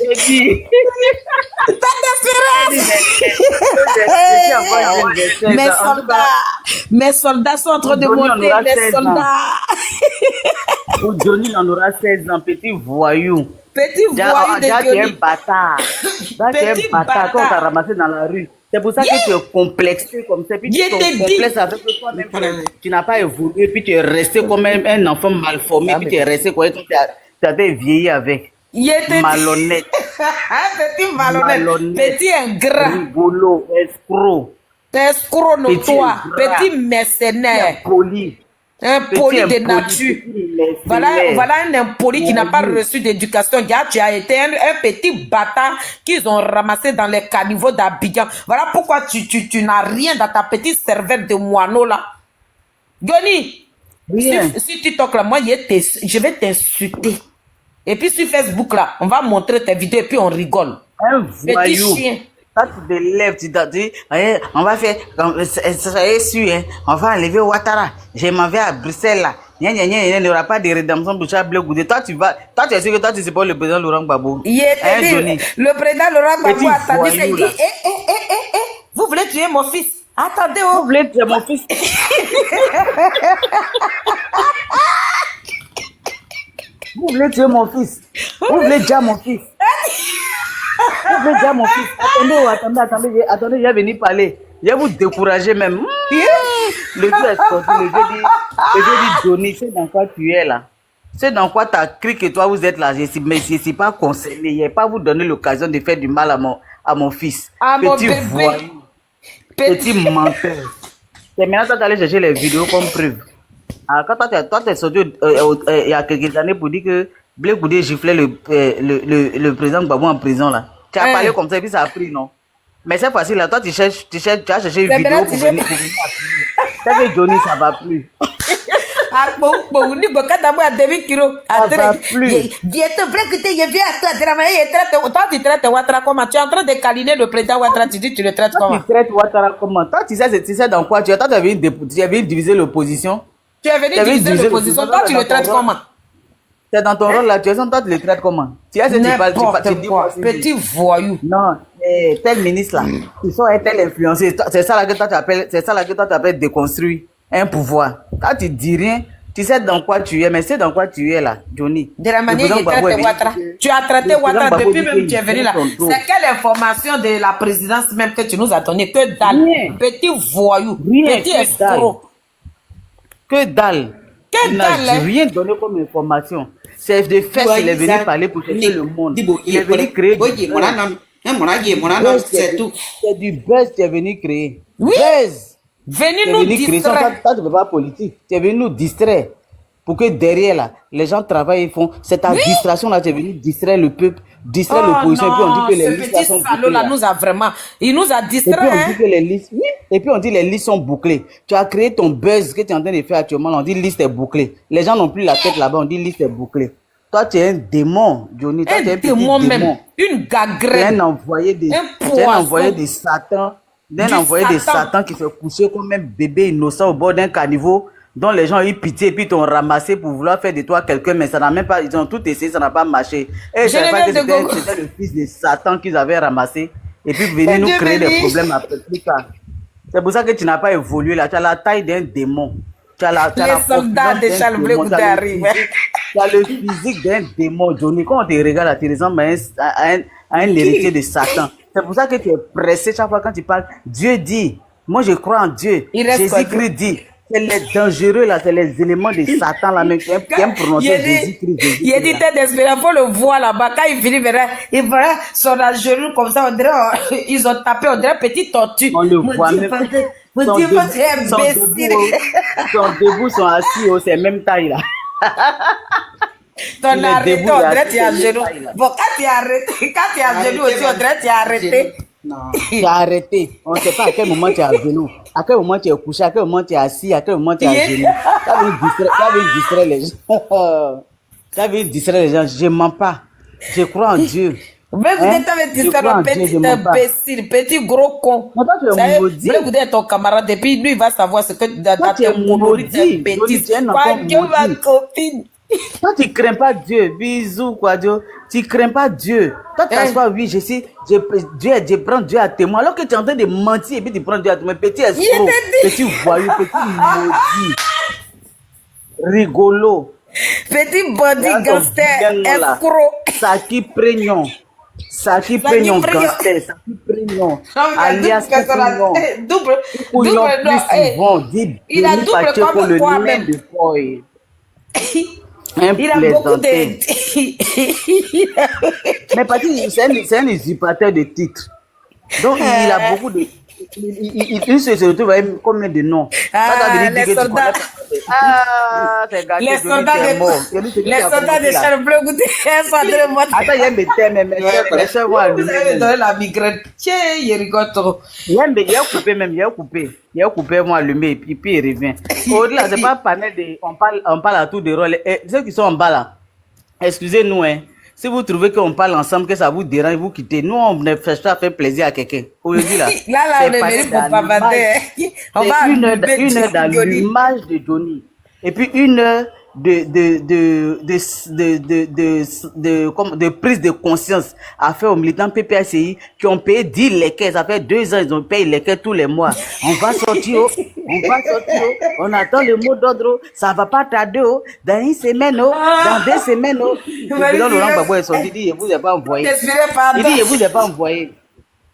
J'ai dit. T'as d'espérance. Mes soldats sont en train de monter, mes soldats. Johnny en aura 16 ans, petit voyou. Petit voyou de Johnny. Tu es un Johnny. bâtard. Tu es un bâtard quand on t'a ramassé dans la rue. C'est pour ça que tu es complexé comme ça. Puis tu es complexe avec toi-même. Tu n'as pas évolué, puis tu es resté comme un enfant mal formé, puis tu es resté comme tu as vieilli avec. Malhonnête. Petit malhonnête. Petit ingrat. Rigolo, escroc. Escroc notoire. Petit mercenaire. Poli. Un poli de nature. Voilà un impoli qui n'a pas reçu d'éducation. Tu as été un petit bâtard qu'ils ont ramassé dans les caniveaux d'Abidjan. Voilà pourquoi tu n'as rien dans ta petite cervelle de moineau là. Johnny, si tu toques là, moi je vais t'insulter. Et puis sur Facebook là, on va montrer tes vidéos et puis on rigole. Un voyou. Petit chien. Quand tu te lèves, tu te dis, on va faire, soyez sûr, hein, on va enlever Ouattara. Je m'en vais à Bruxelles là. Il n'y aura pas de rédemption pour Charles Blé Goudé. Toi, tu es sûr que toi, tu sais pas le président Laurent Gbagbo. Le président Laurent Gbagbo a dit, il dit, vous voulez tuer mon fils? Attendez, vous voulez tuer mon fils? Vous voulez tuer mon fils? Vous voulez tuer mon fils? Vous voulez tuer mon fils? Attendez, je vais venir parler. Je vais vous décourager même. Le jeu est sorti, le jeu dit Johnny, c'est dans quoi tu es là? C'est dans quoi tu as cru que toi vous êtes là? Mais je ne suis pas concerné. Je ne vais pas vous donner l'occasion de faire du mal à mon fils. Petit voyou. Petit menteur. C'est maintenant que tu allé chercher les vidéos comme preuve. Alors, quand toi, tu es sorti il y a quelques années pour dire que Blé Goudé giflait le président Gbagbo en prison là. Tu as parlé comme ça et puis ça a pris, non? Mais cette fois-ci là, toi tu as cherché une vidéo pour venir appuyer. C'est que Johnny, ça va plus. Ça va plus. Toi, tu traites Ouattara comment? Tu es en train de câliner le président Ouattara, tu dis tu le traites comment? Tu traites Ouattara comment? Toi, tu sais dans quoi tu es? Toi, tu as venu diviser l'opposition. Tu es venu diviser l'opposition. Toi, tu le traites comment? C'est dans ton rôle là, tu tu le traites comment? Tu as n'importe quoi, petit voyou. Non, tel ministre là, ils sont un tel influencé. C'est ça là que toi tu appelles déconstruire un pouvoir. Quand tu dis rien, tu sais dans quoi tu es, mais c'est dans quoi tu es là, Johnny. De la manière dont tu as traité Ouattara depuis même tu es venu là. C'est quelle information de la présidence même que tu nous as donné? Que dalle. Petit voyou, petit escroc. Que dalle. Il n'a rien donné comme information. C'est de fait qu'il est venu parler pour chercher le monde. Il est venu créer du buzz. C'est du buzz qu'il est venu créer. Buzz. Venu nous distraire. Toi, tu ne peux pas politique. Tu es venu nous distraire. Pour que derrière là, les gens travaillent et font. C'est ta distraction là, tu es venu distraire le peuple, distraire l'opposition. Et puis on dit que les listes sont bouclées. Là nous a vraiment. Il nous a distraire. Et puis on dit que les listes. Oui. Et puis on dit que les listes sont bouclées. Tu as créé ton buzz que tu es en train de faire actuellement. On dit liste est bouclée. Les gens n'ont plus la tête là-bas. On dit liste est bouclée. Toi, tu es un démon, Johnny. Toi, tu es un démon même. Une gagrelle. Tu es un envoyé de Satan. D'un envoyé de Satan qui se couchait comme un bébé innocent au bord d'un caniveau, dont les gens ont eu pitié et puis t'ont ramassé pour vouloir faire de toi quelqu'un, mais ça n'a même pas, ils ont tout essayé, ça n'a pas marché. Et je ne savais pas que c'était le fils de Satan qu'ils avaient ramassé et puis venir nous créer des problèmes après plus tard. C'est pour ça que tu n'as pas évolué là, tu as la taille d'un démon. Tu as les soldats de Charles Blé Goudé arrivent. Tu as le physique d'un démon, Johnny. Quand on te regarde là, tu ressembles à un héritier de Satan. C'est pour ça que tu es pressé chaque fois quand tu parles. Dieu dit, moi je crois en Dieu. Jésus-Christ dit, c'est les dangereux là, c'est les éléments de Satan là, même qui aiment prononcer Jésus-Christ. Il a dit tête d'espérance, il faut le voir là-bas. Quand il finit, il verra son genou comme ça, on dirait, ils ont tapé, on dirait petite tortue. On le voit même. Son debout, sont assis, c'est même taille là. Ton arrêté, on dirait tu es à genoux. Bon, quand tu es arrêté, à genoux aussi, on dirait tu es arrêté. Non, tu es arrêté. On ne sait pas à quel moment tu es à genoux, à quel moment tu es couché, à quel moment tu es assis, à quel moment tu es à genoux. Tu as distraire les gens. Tu as distraire les gens. Je ne mens pas. Je crois en Dieu. Mais vous êtes avec distraire, petit imbécile, petit gros con. Toi, tu es maudit. Vous êtes ton camarade, et puis lui, il va savoir ce que toi, tu es maudit. Quoi que ma copine. Toi, tu crains pas Dieu. Bisous, quoi, Dieu. Tu crains pas Dieu. Toi, tu t'assois, oui, je prends Dieu à témoin. Alors que tu es en train de mentir et puis tu prends Dieu à témoin. Petit escroc, petit voyou, petit maudit, rigolo. Petit body gangster, escroc. Saki Prégnon. Saki Prégnon gangster. Saki Prégnon. Alias Prégnon. Double. Il a double comme quoi même. Il a beaucoup de... Mais Patrick, c'est un usurpateur de titres. Donc, il a beaucoup de... Il se retrouve avec combien de noms? Les soldats... Les soldats de Charles Bleu Goûté. Attends, il y a mes thèmes, mes soeurs vont allumer. La migraine. Tiens, il rigole trop. Il a coupé même, il a coupé, moi allumé, et puis il revient. Au-delà, c'est pas panel de... On parle à tout de rôle. Ceux qui sont en bas là, excusez-nous, hein. Si vous trouvez qu'on parle ensemble, que ça vous dérange, vous quittez. Nous, on ne fait pas faire plaisir à quelqu'un. Aujourd'hui, là, on est venu pour pavader. On va une heure d'allumage de Johnny. Et puis une heure de prise de conscience à faire aux militants PPACI qui ont payé 10 léquets. Ça fait 2 ans, ils ont payé les léquets tous les mois. On va sortir, on attend le mot d'ordre, ça va pas tarder, dans une semaine, dans 2 semaines. Et puis là, Laurent Gbagbo est sorti, il dit, je vous ai pas envoyé. Il dit, je vous ai pas envoyé.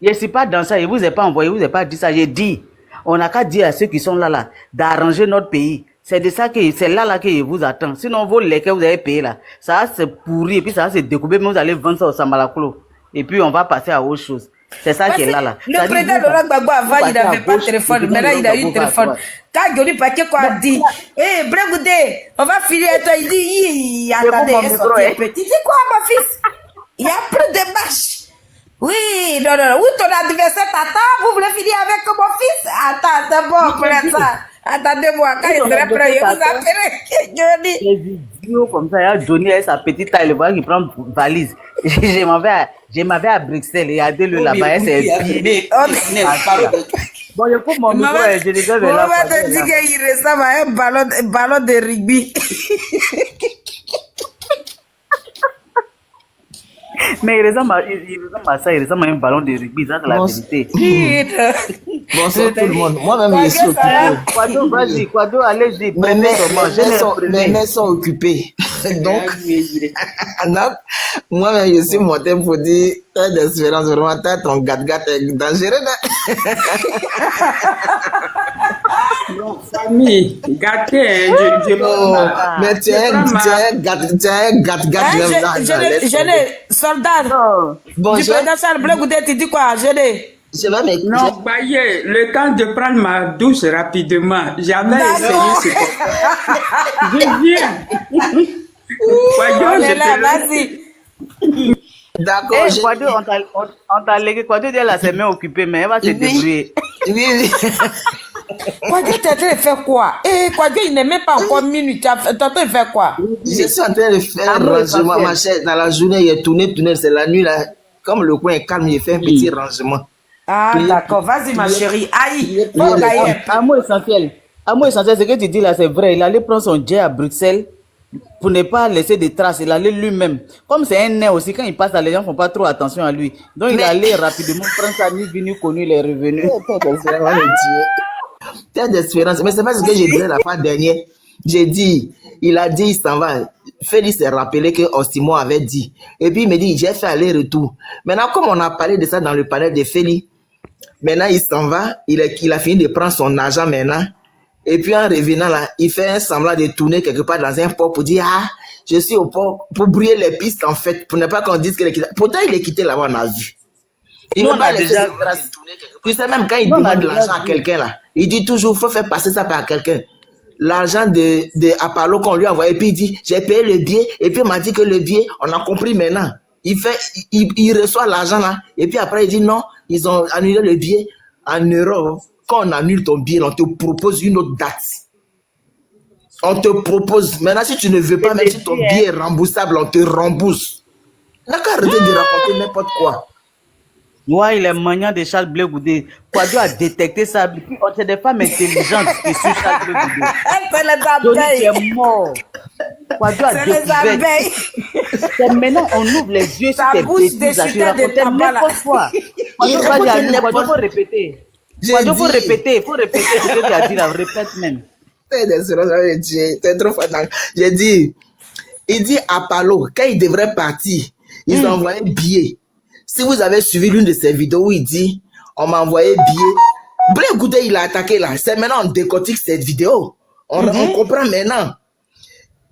Je ne suis pas dans ça, je vous ai pas envoyé, je vous ai pas dit ça. J'ai dit, on n'a qu'à dire à ceux qui sont là, d'arranger notre pays. C'est de ça que c'est là que je vous attends. Sinon, vos laits que vous avez payés là, ça va se pourrir et puis ça va se découper, mais vous allez vendre ça au Sambalaklo. Et puis on va passer à autre chose. C'est ça qui est là. Le président Laurent Gbagbo avant, il n'avait pas de téléphone. Maintenant, il a eu téléphone. Quand Johnny Paquet quoi a dit, hé, Brégoudé, on va filer à toi. Il dit, attendez, petit. Tu dis quoi, mon fils? Il y a plus de marche. Oui, non. Où ton adversaire t'attend? Vous voulez finir avec mon fils? Attends, c'est bon, pour ça. Attendez-moi, quand il serait prêt, vous appelez Johnny. Les vidéos comme ça, il y a Johnny avec sa petite taille, le voit qui prend une valise. Je m'avais à Bruxelles, il y a 2 lieux là-bas, c'est pied. Bon, je coupe mon micro, je les ai là. Maman te dit qu'il ressemble à un ballon de rugby. Mais il ressemble à ça, il ressemble à un ballon de rugby, ça c'est la vérité. Bonsoir tout le monde. Moi-même, je suis occupé. Quado, vas-y, Quado, allez-y. Mes mains sont occupées. Donc, moi-même, je suis monté pour dire, t'as d'espérance, vraiment, t'as ton gat-gat dangereux. Non, famille, gâté, mais tu es un gat-gat. Soldat. Bon, du président Charles Bleu Goudé, tu dis quoi? Non, Baye, le temps de prendre ma douche rapidement. J'avais essayé ce je viens. Vas-y. D'accord. Quado, on t'a légué. Quado, elle a ses mains occupées, mais elle va se débrouiller. Oui. Quado, tu es en train de faire quoi? Quado, il n'est même pas encore minute. Tu es en train de faire quoi? Je suis en train de faire rangement, ma chère. Dans la journée, il est tourné. C'est la nuit, là. Comme le coin est calme, il fait un petit rangement. Ah, d'accord. Vas-y, ma chérie. Aïe. Un mot essentiel, ce que tu dis là, c'est vrai. Il allait prendre son jet à Bruxelles pour ne pas laisser de traces. Il allait lui-même. Comme c'est un nez aussi, quand il passe là, les gens ne font pas trop attention à lui. Donc, il allait rapidement prendre sa ni venu connu, il est revenu. T'as d'espérance. Mais c'est pas ce que j'ai dit la fois dernière. J'ai dit, il a dit, il s'en va. Félix s'est rappelé que Ostimo avait dit. Et puis il me dit, j'ai fait aller-retour. Maintenant, comme on a parlé de ça dans le panel de Félix, maintenant il s'en va. Il a fini de prendre son argent maintenant. Et puis en revenant là, il fait un semblant de tourner quelque part dans un port pour dire, ah, je suis au port pour brouiller les pistes en fait, pour ne pas qu'on dise qu'il est quitté. Pourtant, il est quitté là-bas, on a vu. Il n'a pas déjà... Tu sais, même quand il demande de l'argent à quelqu'un là, il dit toujours, il faut faire passer ça par quelqu'un. L'argent de Apollo qu'on lui a envoyé, puis il dit, j'ai payé le billet, et puis il m'a dit que le billet, on a compris maintenant. Il reçoit l'argent là, et puis après il dit non, ils ont annulé le billet en euros. Quand on annule ton billet, on te propose une autre date. On te propose, maintenant si tu ne veux pas, même si ton billet est remboursable, on te rembourse. N'a qu'à arrêter de raconter n'importe quoi. Ouais, il est maniant de Charles Blé Goudé. Kouadio a détecté ça. Puis, c'est des femmes intelligentes qui suivent Charles Blé Goudé. C'est les Johnny abeilles. est mort. Kouadio a C'est les découvert. abeilles. C'est maintenant on ouvre les yeux sur Ta tes bouche bêtises. là, Tu déchutait de racontais tabac, là. n'importe quoi. Il Kouadio, raconte vas-y, à lui, n'importe Kouadio, quoi. faut répéter. J'ai Kouadio, faut dit. répéter. Faut répéter ce que tu as dit là. Répète même. C'est trop fatal. J'ai dit, il dit à Palo, quand il devrait partir, ils ont envoyé un billet. Si vous avez suivi l'une de ses vidéos où il dit, on m'a envoyé billet. Blé Goudé, il a attaqué là. C'est maintenant on décortique cette vidéo. On comprend maintenant.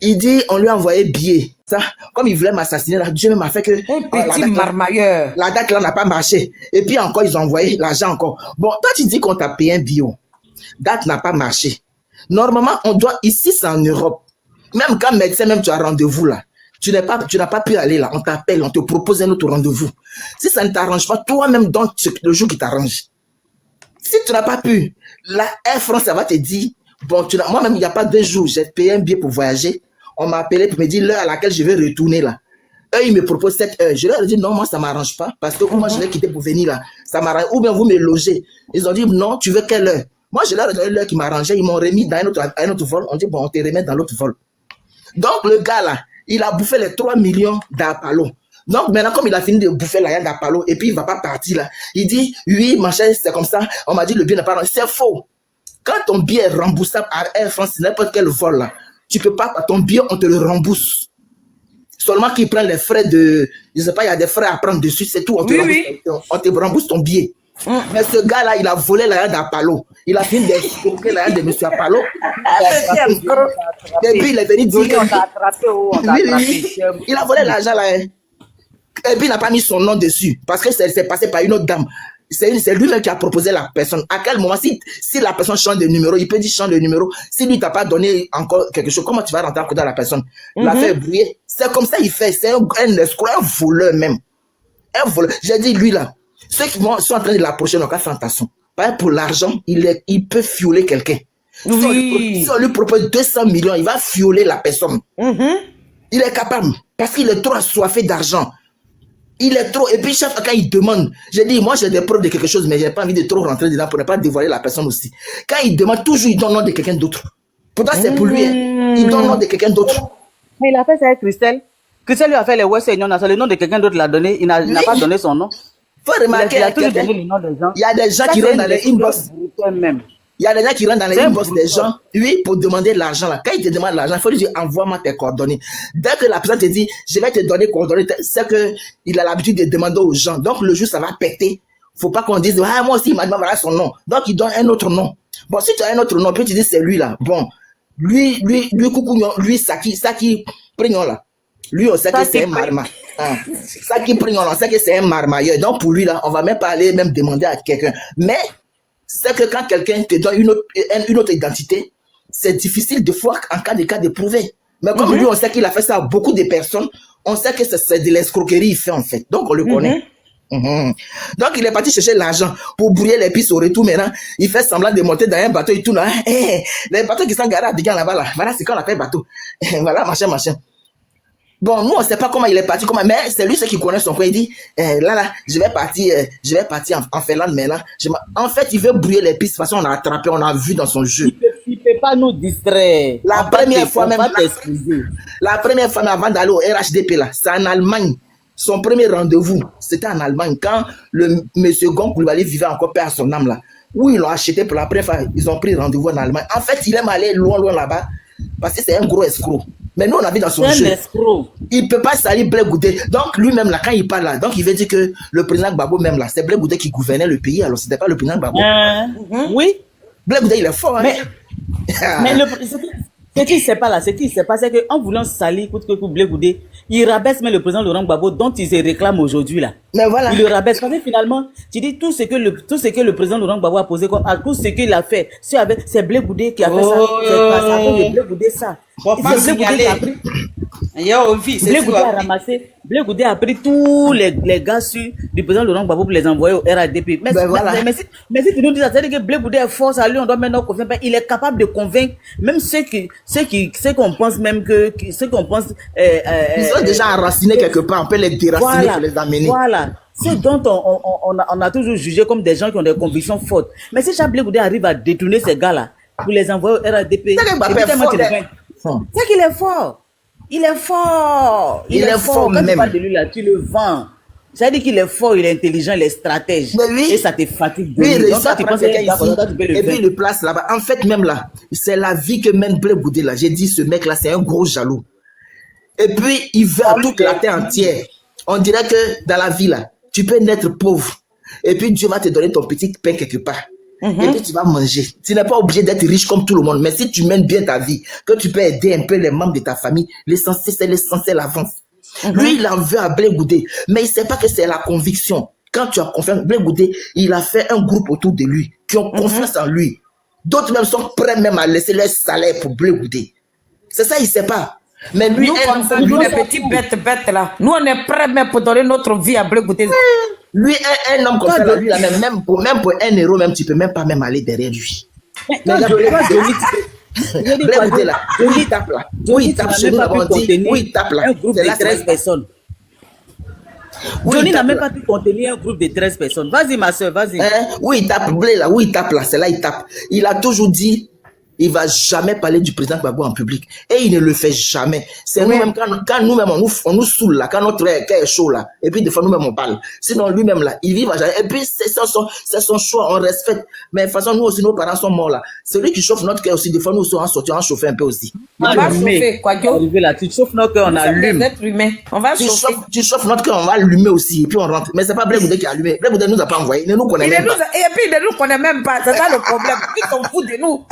Il dit, on lui a envoyé billet. Ça, comme il voulait m'assassiner, là, Dieu m'a fait que Un petit marmailleur. la date là n'a pas marché. Et puis encore, ils ont envoyé l'argent encore. Bon, toi, tu dis qu'on t'a payé un billet. Date n'a pas marché. Normalement, on doit, ici, c'est en Europe. Même quand médecin, même tu as rendez-vous là. Tu n'as pas pu aller là. On t'appelle, on te propose un autre rendez-vous. Si ça ne t'arrange pas, toi-même, donne le jour qui t'arrange. Si tu n'as pas pu, la Air France, ça va te dire, bon, moi-même, il n'y a pas 2 jours, j'ai payé un billet pour voyager. On m'a appelé pour me dire l'heure à laquelle je vais retourner là. Eux, ils me proposent 7 heures. Je leur ai dit, non, moi, ça ne m'arrange pas. Parce que moi, je vais quitter pour venir là. Ça m'arrange. Ou bien vous me logez. Ils ont dit, non, tu veux quelle heure? Moi, je leur ai donné l'heure qui m'arrangeait. Ils m'ont remis dans un autre vol. On dit, bon, on te remet dans l'autre vol. Donc, le gars là, il a bouffé les 3 millions d'Apalo. Donc, maintenant, comme il a fini de bouffer la d'Apalo, et puis il ne va pas partir là, il dit, oui, machin, c'est comme ça. On m'a dit, le billet n'est pas remboursé. C'est faux. Quand ton billet est remboursable à Air France, n'importe quel vol là, tu peux pas, ton billet, on te le rembourse. Seulement qu'ils prennent les frais de, je sais pas, il y a des frais à prendre dessus, c'est tout. On te rembourse ton billet. Mais ce gars-là, il a volé la d'Apalo. Il a fini d'escroquer la de M. Apalo. Et puis il est venu dire il a volé l'argent là. Et puis il n'a pas mis son nom dessus. Parce que c'est passé par une autre dame. C'est lui-même qui a proposé la personne. À quel moment, si la personne change de numéro, il peut dire change de numéro. Si lui t'a pas donné encore quelque chose, comment tu vas rentrer en dans la personne? Il a fait brouiller. C'est comme ça il fait. C'est un escroc, un voleur même. Un voleur. J'ai dit lui là. Ceux qui sont en train de l'approcher, donc à faire attention. Pas pour l'argent, il peut fioler quelqu'un. Si on lui propose 200 millions, il va fioler la personne. Il est capable. Parce qu'il est trop assoiffé d'argent. Il est trop. Et puis, chaque fois, quand il demande, j'ai dit, moi, j'ai des preuves de quelque chose, mais j'ai pas envie de trop rentrer dedans pour ne pas dévoiler la personne aussi. Quand il demande, toujours, il donne le nom de quelqu'un d'autre. Pourtant, c'est pour lui. Hein. Il donne le nom de quelqu'un d'autre. Mais il a fait ça avec Christelle. Christelle lui a fait les West Union. Le nom de quelqu'un d'autre l'a donné. Il n'a pas donné son nom. Faut remarquer, il a toujours donné le nom des gens. Il y a des gens qui rentrent dans les inbox. Il y a des gens qui rentrent dans les inbox des gens, oui, pour demander de l'argent. Là. Quand ils te demandent de l'argent, il faut lui dire, envoie-moi tes coordonnées. Dès que la personne te dit, je vais te donner coordonnées, c'est qu'il a l'habitude de demander aux gens. Donc, le jour, ça va péter. Faut pas qu'on dise, ah, moi aussi, il m'a demandé voilà son nom. Donc, il donne un autre nom. Bon, si tu as un autre nom, puis tu dis, c'est lui là. Bon, lui, coucou, lui, Saki, Prignon là. Lui, on sait que c'est un marma. Saki Prignon, on sait que c'est un marmailleur. Donc, pour lui là, on va même pas aller même demander à quelqu'un. Mais, c'est que quand quelqu'un te donne une autre identité, c'est difficile de fois en cas de prouver. Mais comme lui, on sait qu'il a fait ça à beaucoup de personnes, on sait que c'est de l'escroquerie il fait en fait. Donc on le connaît. Donc il est parti chercher l'argent pour brouiller les pistes au retour maintenant. Il fait semblant de monter dans un bateau et tout là. Les bateaux qui sont garés à Abidjan là-bas là. Voilà ce qu'on appelle bateau. Voilà, machin. Bon, nous, on ne sait pas comment il est parti, mais c'est lui qui connaît son coin. Il dit, là, je vais partir en Finlande, mais là, en fait, il veut brouiller les pistes. De toute façon, on a attrapé, on a vu dans son jeu. Il ne peut pas nous distraire. La première fois, avant d'aller au RHDP, là, c'est en Allemagne. Son premier rendez-vous, c'était en Allemagne, quand le monsieur Gon Koulibaly vivait encore paix à son âme, là. Où ils l'ont acheté pour la première fois, ils ont pris rendez-vous en Allemagne. En fait, il aime aller loin là-bas, parce que c'est un gros escroc. Mais nous, on a vu dans son jeu. Il ne peut pas salir Blé Goudé. Donc, lui-même, là, quand il parle là, donc il veut dire que le président Gbagbo, même là, c'est Blé Goudé qui gouvernait le pays. Alors, ce n'était pas le président Gbagbo. Oui. Blé Goudé, il est fort. Hein? Mais ce qui ne sait pas là, c'est qu'en voulant salir Blé Goudé, il rabaisse même le président Laurent Gbagbo, dont il se réclame aujourd'hui là. Mais voilà. Il le rabaisse. Parce que finalement, tu dis tout ce que le président Laurent Gbagbo a posé comme tout ce qu'il a fait. C'est Blé Goudé qui a fait ça. C'est pas ça. C'est Blé Goudé ça. C'est Blé Goudé qui a pris. Blé Goudé a pris tous les gars du président Laurent Gbagbo pour les envoyer au RADP. Mais si tu nous dis ça, c'est-à-dire que Blé Goudé est fort, à lui on doit maintenant convaincre. Il est capable de convaincre même ceux qu'on pense même que ils sont déjà enracinés quelque part, on peut les déraciner pour les amener. Voilà. ceux dont on a toujours jugé comme des gens qui ont des convictions fortes. Mais si Charles Blé Goudé arrive à détourner ces gars-là pour les envoyer au RADP, c'est qu'il est fort. Il est fort. Il est fort. Quand tu parles de lui là, tu le vends. Ça veut dire qu'il est fort, il est intelligent, il est stratège. Oui. Et ça te fatigue. Oui, il donc, tu penses et puis il le place là-bas. En fait, même là, c'est la vie que mène Blé Goudé là. J'ai dit, ce mec-là, c'est un gros jaloux. Et puis, il veut toute la terre entière. On dirait que dans la vie là, tu peux naître pauvre. Et puis, Dieu va te donner ton petit pain quelque part. Et puis, tu vas manger. Tu n'es pas obligé d'être riche comme tout le monde. Mais si tu mènes bien ta vie, que tu peux aider un peu les membres de ta famille, l'essentiel, c'est l'essentiel avance. Lui, il en veut à Blé Goudé, mais il ne sait pas que c'est la conviction. Quand tu as confiance, Blé Goudé, il a fait un groupe autour de lui qui ont confiance en lui. D'autres même sont prêts même à laisser leur salaire pour Blé Goudé. C'est ça, il ne sait pas. Mais lui, nous, comme ça, nous, les petits bêtes là, nous, on est prêts même pour donner notre vie à Blé Goudé. Lui, un homme comme ça, là, lui, là, même pour 1 euro, même, tu ne peux même pas même aller derrière lui. Blé Goudé là, où il tape là, où il tape chez nous, où il tape là, un groupe de 13 personnes. Johnny n'a même pas pu contenir un groupe de 13 personnes. Vas-y, ma soeur, vas-y. Où il tape, Blé là, où il tape là, c'est là il tape. Il a toujours dit, il ne va jamais parler du président Gbagbo en public. Et il ne le fait jamais. C'est nous-mêmes, quand nous-mêmes, on nous saoule là, quand notre cœur est chaud là, et puis des fois nous-mêmes on parle. Sinon lui-même là, il vit jamais. Et puis c'est son choix, on respecte. Mais de toute façon, nous aussi, nos parents sont morts là. Celui qui chauffe notre cœur aussi, des fois nous aussi, on sortit, on chauffe un peu aussi. On va chauffer, quoi, là, tu chauffes notre cœur, on allume. On va chauffer. Tu chauffes notre cœur, on va allumer aussi, et puis on rentre. Mais c'est pas Blé Goudé qui a allumé. Blé Goudé nous a pas envoyé, il ne nous connaît même pas. Et puis il ne nous connaît même pas, c'est ça le problème. Ils sont fous de nous.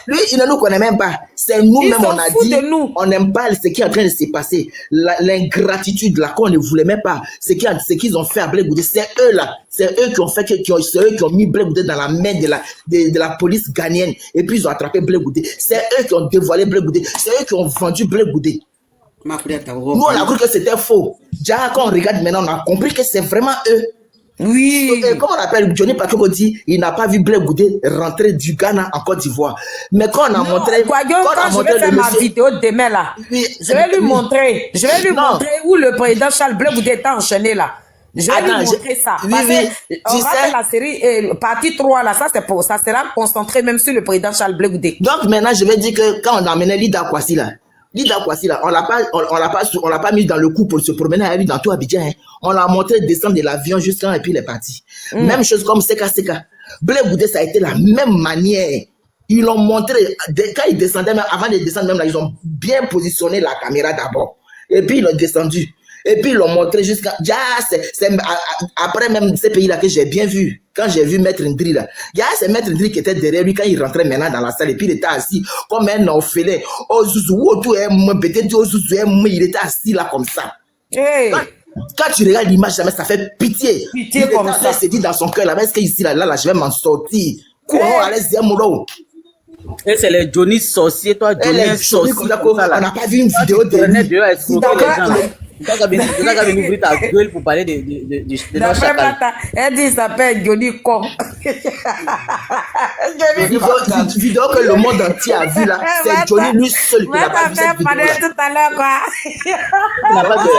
Lui, il ne nous connaît même pas. C'est nous-mêmes, on a dit, on n'aime pas ce qui est en train de se passer. L'ingratitude, là, qu'on ne voulait même pas. Ce qu'ils ont fait à Blé Goudé, c'est eux, là. C'est eux qui ont fait, c'est eux qui ont mis Blé Goudé dans la main de la police ghanéenne. Et puis, ils ont attrapé Blé Goudé. C'est eux qui ont dévoilé Blé Goudé. C'est eux qui ont vendu Blé Goudé. Nous, on a cru que c'était faux. Déjà, quand on regarde maintenant, on a compris que c'est vraiment eux. Oui. Comment on appelle Johnny Patrick dit, il n'a pas vu Blé Goudé rentrer du Ghana en Côte d'Ivoire. Mais quand on a montré, quand je vais faire ma vidéo demain là, je vais lui montrer où le président Charles Blé Goudé est enchaîné là. Je vais lui montrer ça. On va faire la série, partie 3 là, ça sera concentré même sur le président Charles Blé Goudé. Donc maintenant, je vais dire que quand on a amené Lida Kwasi là, on l'a pas mis dans le coup pour se promener avec lui dans tout Abidjan. Hein. On l'a montré descendre de l'avion jusqu'à et puis il est parti. Même chose comme Seka. Blé Goudé, ça a été la même manière. Ils l'ont montré, quand ils descendaient, même avant de descendre, même là, ils ont bien positionné la caméra d'abord. Et puis ils l'ont descendu. Et puis ils l'ont montré jusqu'à... Après même ces pays-là que j'ai bien vu, quand j'ai vu Maître Ndri là, il y a ce Maître Ndri qui était derrière lui quand il rentrait maintenant dans la salle et puis il était assis comme un orphelin. Il était assis là comme ça. Hey. Quand tu regardes l'image, ça fait pitié. Pitié comme ça. Il s'est dit dans son cœur, là, est-ce qu'ici, là, je vais m'en sortir. Et c'est les Johnny sorciers, toi, Johnny sorcier. On n'a pas vu une vidéo de lui. Tu as ouvrir ta gueule pour parler de nos chacals. Elle dit, ça s'appelle Johnny Con. Vidéo que le monde entier a vu là, c'est Johnny lui seul qui n'a pas vu cette vidéo là. Tout à l'heure, quoi. Il n'a pas vu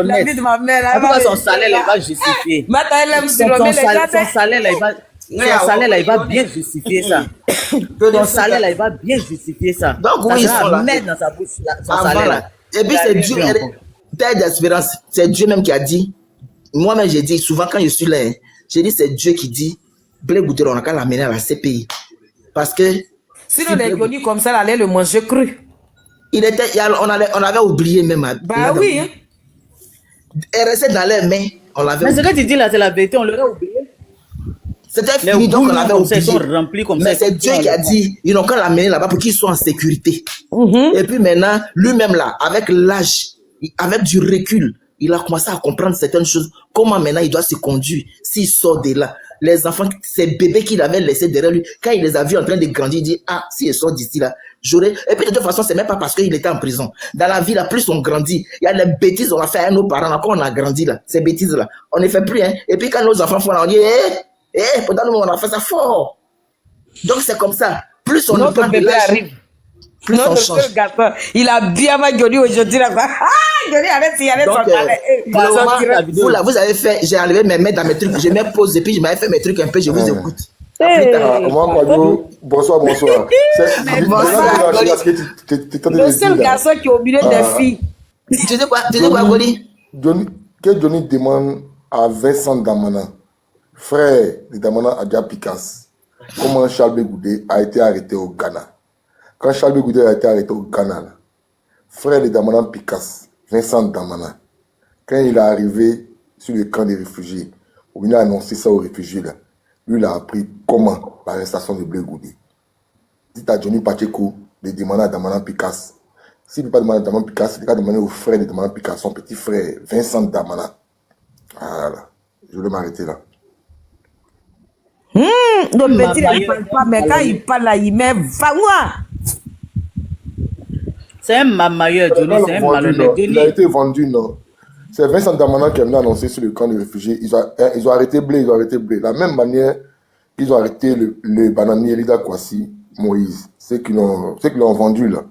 la vidéo. En tout cas, son salaire, il va justifier. Son salaire, là, il va bien justifier ça. Son salaire, là, il va bien justifier ça. Donc, oui, ils sont là. Mettre dans sa bouche, son salaire, là. Et puis c'est Dieu, terre d'espérance, c'est Dieu même qui a dit, moi-même j'ai dit, souvent quand je suis là, j'ai dit c'est Dieu qui dit, Blé Goudé, on a qu'à l'amener à la CPI. Parce que... Sinon les Johnny comme ça, allait le manger cru. On avait oublié même. Bah oui. Hein. Elle restait dans leurs mains, on l'avait oublié. Mais ce que tu dis là, c'est la vérité, on l'aurait oublié. C'était fini, donc on l'avait oublié. Ils sont remplis comme mais c'est Dieu qui a dit, ils n'ont qu'à l'amener là-bas pour qu'ils soient en sécurité. Et puis maintenant, lui-même là, avec l'âge, avec du recul, il a commencé à comprendre certaines choses. Comment maintenant il doit se conduire s'il sort de là. Les enfants, ces bébés qu'il avait laissés derrière lui, quand il les a vus en train de grandir, il dit, ah, s'il sort d'ici là, j'aurais... Et puis de toute façon, c'est même pas parce qu'il était en prison. Dans la vie là, plus on grandit, il y a les bêtises qu'on a fait à nos parents, là, quand on a grandi là, ces bêtises là, on ne fait plus, hein. Et puis quand nos enfants font là, on dit, pendant nous, on a fait ça fort. Donc c'est comme ça. Plus on notre bébé arrive. Plus on Notre change. seul garçon, il a bien mal Johnny aujourd'hui là. Ah, Johnny, arrête, Donc, son talent. pour le moment, vous, là, vous avez fait, j'ai enlevé mes mains dans mes trucs, je mets pause et puis je m'avais fait mes trucs un peu, je vous écoute. Moi, bonsoir. Le seul garçon qui est au milieu des filles. Tu sais quoi, Goli? Que Johnny demande à Vincent Damana, frère de Damana Adja Picasse, comment Charles Bégoudé a été arrêté au Ghana. Quand Charles Bégoudé a été arrêté au Ghana, là, frère de Damana Picasse, Vincent Damana, quand il est arrivé sur le camp des réfugiés, où il a annoncé ça aux réfugiés, là, lui, il a appris comment l'arrestation de Bégoudé. Dites à Johnny Pacheco de demander à Damana Picasse. S'il ne peut pas demander à Damana Picasse, il va demander au frère de Damana Picasse, son petit frère, Vincent Damana. Voilà. Je vais m'arrêter là. Le petit, là, il parle pas, mais quand il parle là, il met va moi. C'est un mamailleur, Johnny, c'est un malhonnête. Il a été vendu, non. C'est Vincent Damana qui est venu annoncer sur le camp de réfugiés. Ils ont arrêté Blé, La même manière qu'ils ont arrêté le bananier Rida Kwasi, Moïse. Ceux qui l'ont vendu, là.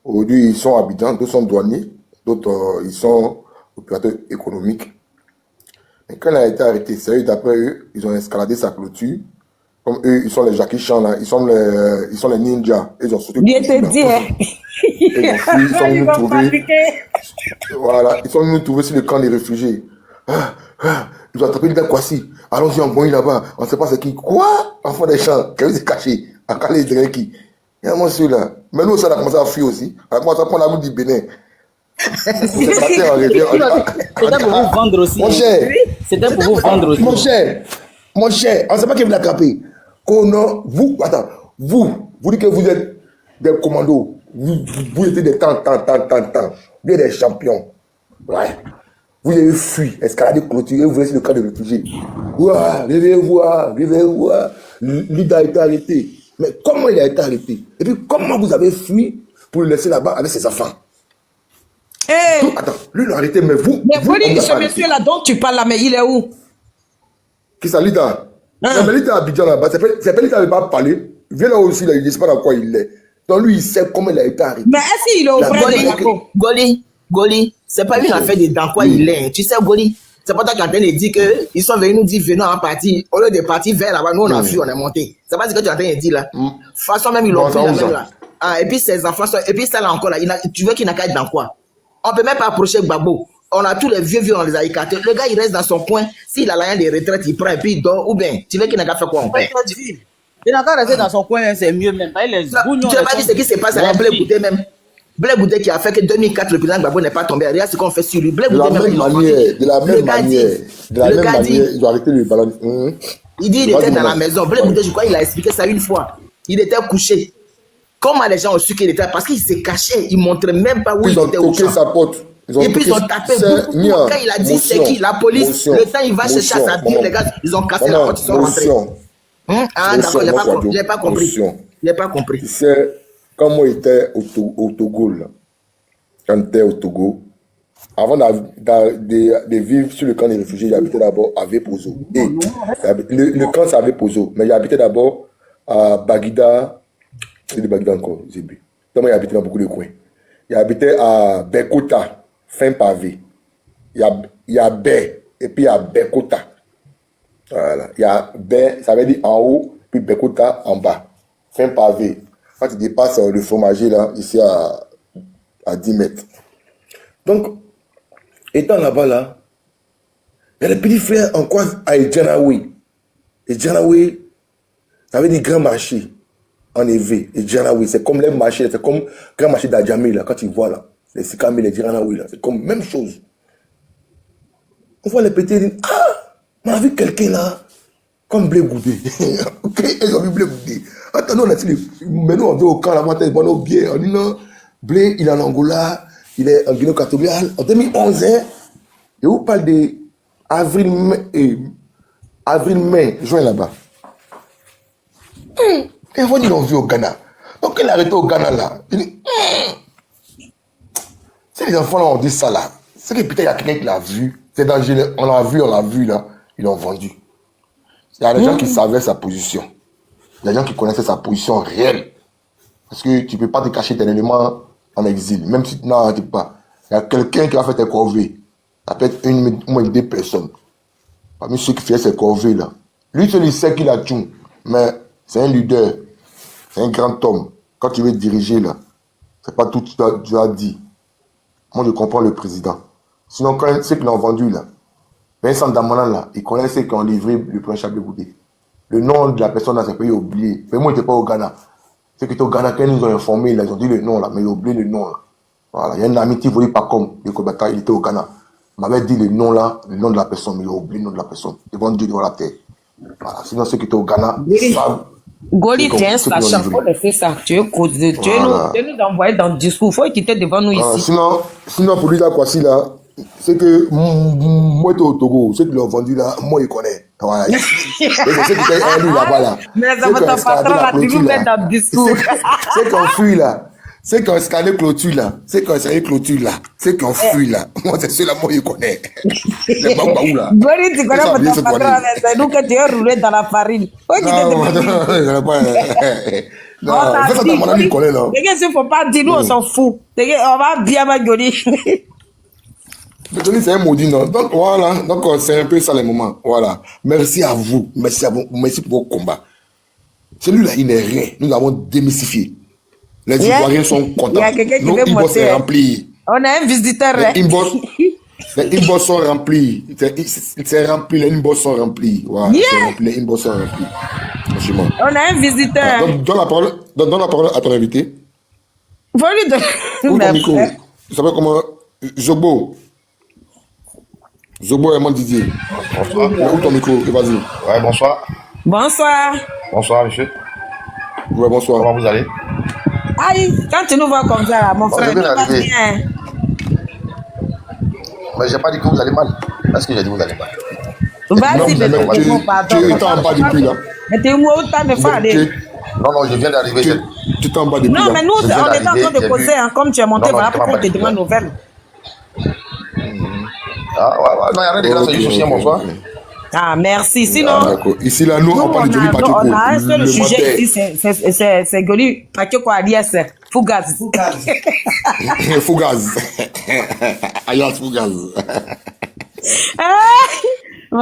Aujourd'hui, ils sont habitants, d'autres sont douaniers, d'autres, ils sont opérateurs économiques. Et quand il a été arrêté, c'est eux, d'après eux, ils ont escaladé sa clôture. Comme eux, ils sont les Jackie Chan, là. Ils sont les ninjas. Ils ont sauté. Bien te dit, hein. Ils sont venus nous trouver. Voilà, ils sont venus nous trouver sur le camp des réfugiés. Ils ont attrapé Lida Kwasi. Allons-y, on boit là-bas. On ne sait pas c'est qui. Quoi? Enfant des champs. Quelqu'un s'est caché. À Calais, il qui. Il y a un monsieur là. Mais nous, ça a commencé à fuir aussi. On a commencé à prendre la route du Bénin. C'était pour vous vendre aussi. Mon cher. C'était pour vous vendre aussi. Mon cher, on ne sait pas qui vous l'a capé. Vous dites que vous êtes des commandos. Vous étiez des temps. Vous êtes des champions. Ouais. Vous avez fui, escaladé, clôturé, vous laissez le camp de réfugiés. Ouah, venez voir. Lida a été arrêté. Mais comment il a été arrêté? Et puis comment vous avez fui pour le laisser là-bas avec ses enfants? Attends, lui il l'a arrêté, mais vous. Mais Goli, ce monsieur-là dont tu parles là, mais il est où? Qui ça, Lida? Mais Lida à Abidjan là-bas, c'est pas Lida n'avait pas parlé. Viens là aussi, là, il ne sait pas dans quoi il est. Donc lui, il sait comment il a été arrêté. Mais est-ce qu'il est auprès de Bako? Goli, c'est pas une affaire de dans quoi il est. Tu sais, Goli, c'est pas toi qui es en train de dire qu'ils sont venus nous dire venons en partie. Au lieu de partir vers là-bas, nous on a fui, on est monté. C'est pas ce que tu es en train de dire là. De toute façon, même ils l'ont pris la même là. Ah, et puis ses enfants sont. Et puis ça là encore là, tu veux qu'il n'a qu'à être dans quoi? On peut même pas approcher Gbagbo. On a tous les vieux, on les a écartés. Le gars, il reste dans son coin. S'il a l'argent de retraite, il prend et puis il dort. Ou bien, tu veux qu'il n'a qu'à faire quoi encore? Il n'a qu'à rester dans son coin, c'est mieux même. Tu n'as pas vu ce qui se passe avec Blé Goudé même. Blé Goudé qui a fait que 2004, le président Gbagbo n'est pas tombé. Regarde ce qu'on fait sur lui. Blé Goudé même. De la même manière, ils ont arrêté le ballon. Il dit qu'il était dans la maison. Blé Goudé, je crois qu'il a expliqué ça une fois. Il était couché. Comment les gens ont su qu'il était? Parce qu'il s'est caché. Il ne montrait même pas où il était au champ. Sa porte. Et puis ils ont tapé beaucoup. Quand il a dit c'est qui? La police. Le temps il va chercher à s'habiller, les gars, ils ont cassé la porte, ils sont rentrés. Ah d'accord, il n'a pas compris. Il n'a pas compris. Tu sais, quand moi j'étais au Togo, là, quand j'étais au Togo, avant de vivre sur le camp des réfugiés, j'habitais d'abord à Vépozo. Et le camp c'est à Vépozo, mais j'habitais d'abord à Baguida. C'est de Baguida encore, j'ai vu. Donc moi j'habitais dans beaucoup de coins. J'habitais à Bekota, fin pavé. Il y a Bé, et puis il y a Bekota. Voilà. Il y a Bé, ça veut dire en haut, puis Bekota en bas. Fin pavé. Quand tu dépasses le fromager, là, ici à 10 mètres. Donc, étant là-bas, là, il y a des petits frères en quoi à Edjanaoui. Edjanaoui, ça veut dire grand marché. En éveil, et Djanaoui, c'est comme les marchés, c'est comme le grand marché d'Adjamé, là, quand tu vois là, les Sikami, les Djanaoui, là, c'est comme même chose. On voit les petits dire, on a vu quelqu'un là, comme Blé Goudé. Ok, ils ont vu Blé Goudé. Attends, nous on a dit, mais nous on va au camp là, on est bien, on dit non, Blé, il est en Angola, il est en Guinée-Équatoriale, en 2011, hein, et on parle de avril-mai, juin là-bas. Et on dit, ils l'ont vu au Ghana. Donc, il est arrêté au Ghana, là. Il dit, si les enfants, là, ont dit ça, là, c'est que peut-être il y a quelqu'un qui l'a vu. C'est dangereux. On l'a vu, là. Ils l'ont vendu. Il y a des gens qui savaient sa position. Il y a des gens qui connaissaient sa position réelle. Parce que tu ne peux pas te cacher éternellement en exil. Même si tu n'en pas. Il y a quelqu'un qui va faire tes corvées. Ça peut être une ou deux personnes. Parmi ceux qui font ces corvées-là. Lui seul, il sait qu'il a tout. Mais c'est un leader. C'est un grand homme. Quand tu veux diriger, là, c'est pas tout ce que tu as dit. Moi, je comprends le président. Sinon, quand ceux qui l'ont vendu, là, Vincent Damana, là, il connaît ceux qui ont livré le prince Chablé Goudé. Le nom de la personne, là, c'est pas oublié. Mais moi, il n'était pas au Ghana. Ceux qui étaient au Ghana, quand ils nous ont informés, là, ils ont dit le nom, là, mais ils ont oublié le nom, là. Voilà. Il y a un ami qui voulait pas comme le combattant, il était au Ghana. Il m'avait dit le nom, là, le nom de la personne, mais il a oublié le nom de la personne. Devant Dieu, devant la terre. Voilà. Sinon, ceux qui étaient au Ghana, savent. Goli, tu es un sachant, il faut laisser ça. Tu veux nous envoyer dans le discours, il faut quitter devant nous ici. Sinon, pour lui, là, quoi, si, là, c'est que moi, j'étais au Togo, ceux qui l'ont vendu, là, moi, il connaît. Voilà. C'est ceux qui étaient un loup là-bas, là. Mais ça va te patron, là, tu nous mets dans le discours. C'est qu'on fuit, là. C'est qu'on escalé clôture, là. C'est qu'on escalé clôture, là. C'est qu'on fuit, là. Moi, c'est ceux-là, moi, il connaît. Les baou là. Goli, tu connais pas ton patron, c'est nous que tu es roulé dans la farine. Non, en fait, ça, mon ami, il connaît, là. Qu'est-ce qu'il ne faut pas dire, nous, on s'en fout. On va bien avec Goli. C'est un maudit, non? Donc, voilà. Donc, c'est un peu ça, les moments. Voilà. Merci à vous. Merci à vous. Merci pour vos combats. Celui-là, il n'est rien. Nous l'avons démystifié. Les Ivoiriens sont contents. Il y a quelqu'un qui nos veut inbox monter. sont remplis. On a un visiteur. Les inbox sont remplis. C'est rempli. Les inbox sont remplis. Voilà. C'est rempli. Les inbox sont remplis. Franchement. On a un visiteur. Donne la parole à ton invité. Faut lui donner. Où ton micro? Tu sais comment? Zobo et mon Didier. Bonsoir. Où ton micro? Vas-y. Ouais, bonsoir. Bonsoir. Bonsoir, monsieur. Ouais, bonsoir. Comment vous allez? Aïe, quand tu nous vois comme ça, là, mon frère, je viens tu vas d'arriver. bien. Mais j'ai pas dit que vous allez mal. Est-ce que j'ai dit que vous allez mal? Vas-y, Non, bébé. tu es en bas depuis là. Mais t'es où t'as me fait aller? Non, je viens d'arriver. Tu es en bas depuis là. Non, mais nous, on Je viens était en train d'arriver, de j'ai causer, vu. hein, comme tu es monté, Non, voilà je pourquoi on te t'ai pas demande dit. nouvelles. Ah, ouais. Non, il n'y a rien de grave, c'est juste chien, bonsoir. Ah, merci. Ah, Sinon, d'accord. Ici, là, nous, on parle de Johnny Pacheco. on a un seul le sujet modèle. ici, c'est Goli Pacheco alias Fugaz. Fougaz. Alias Fougaz. Non,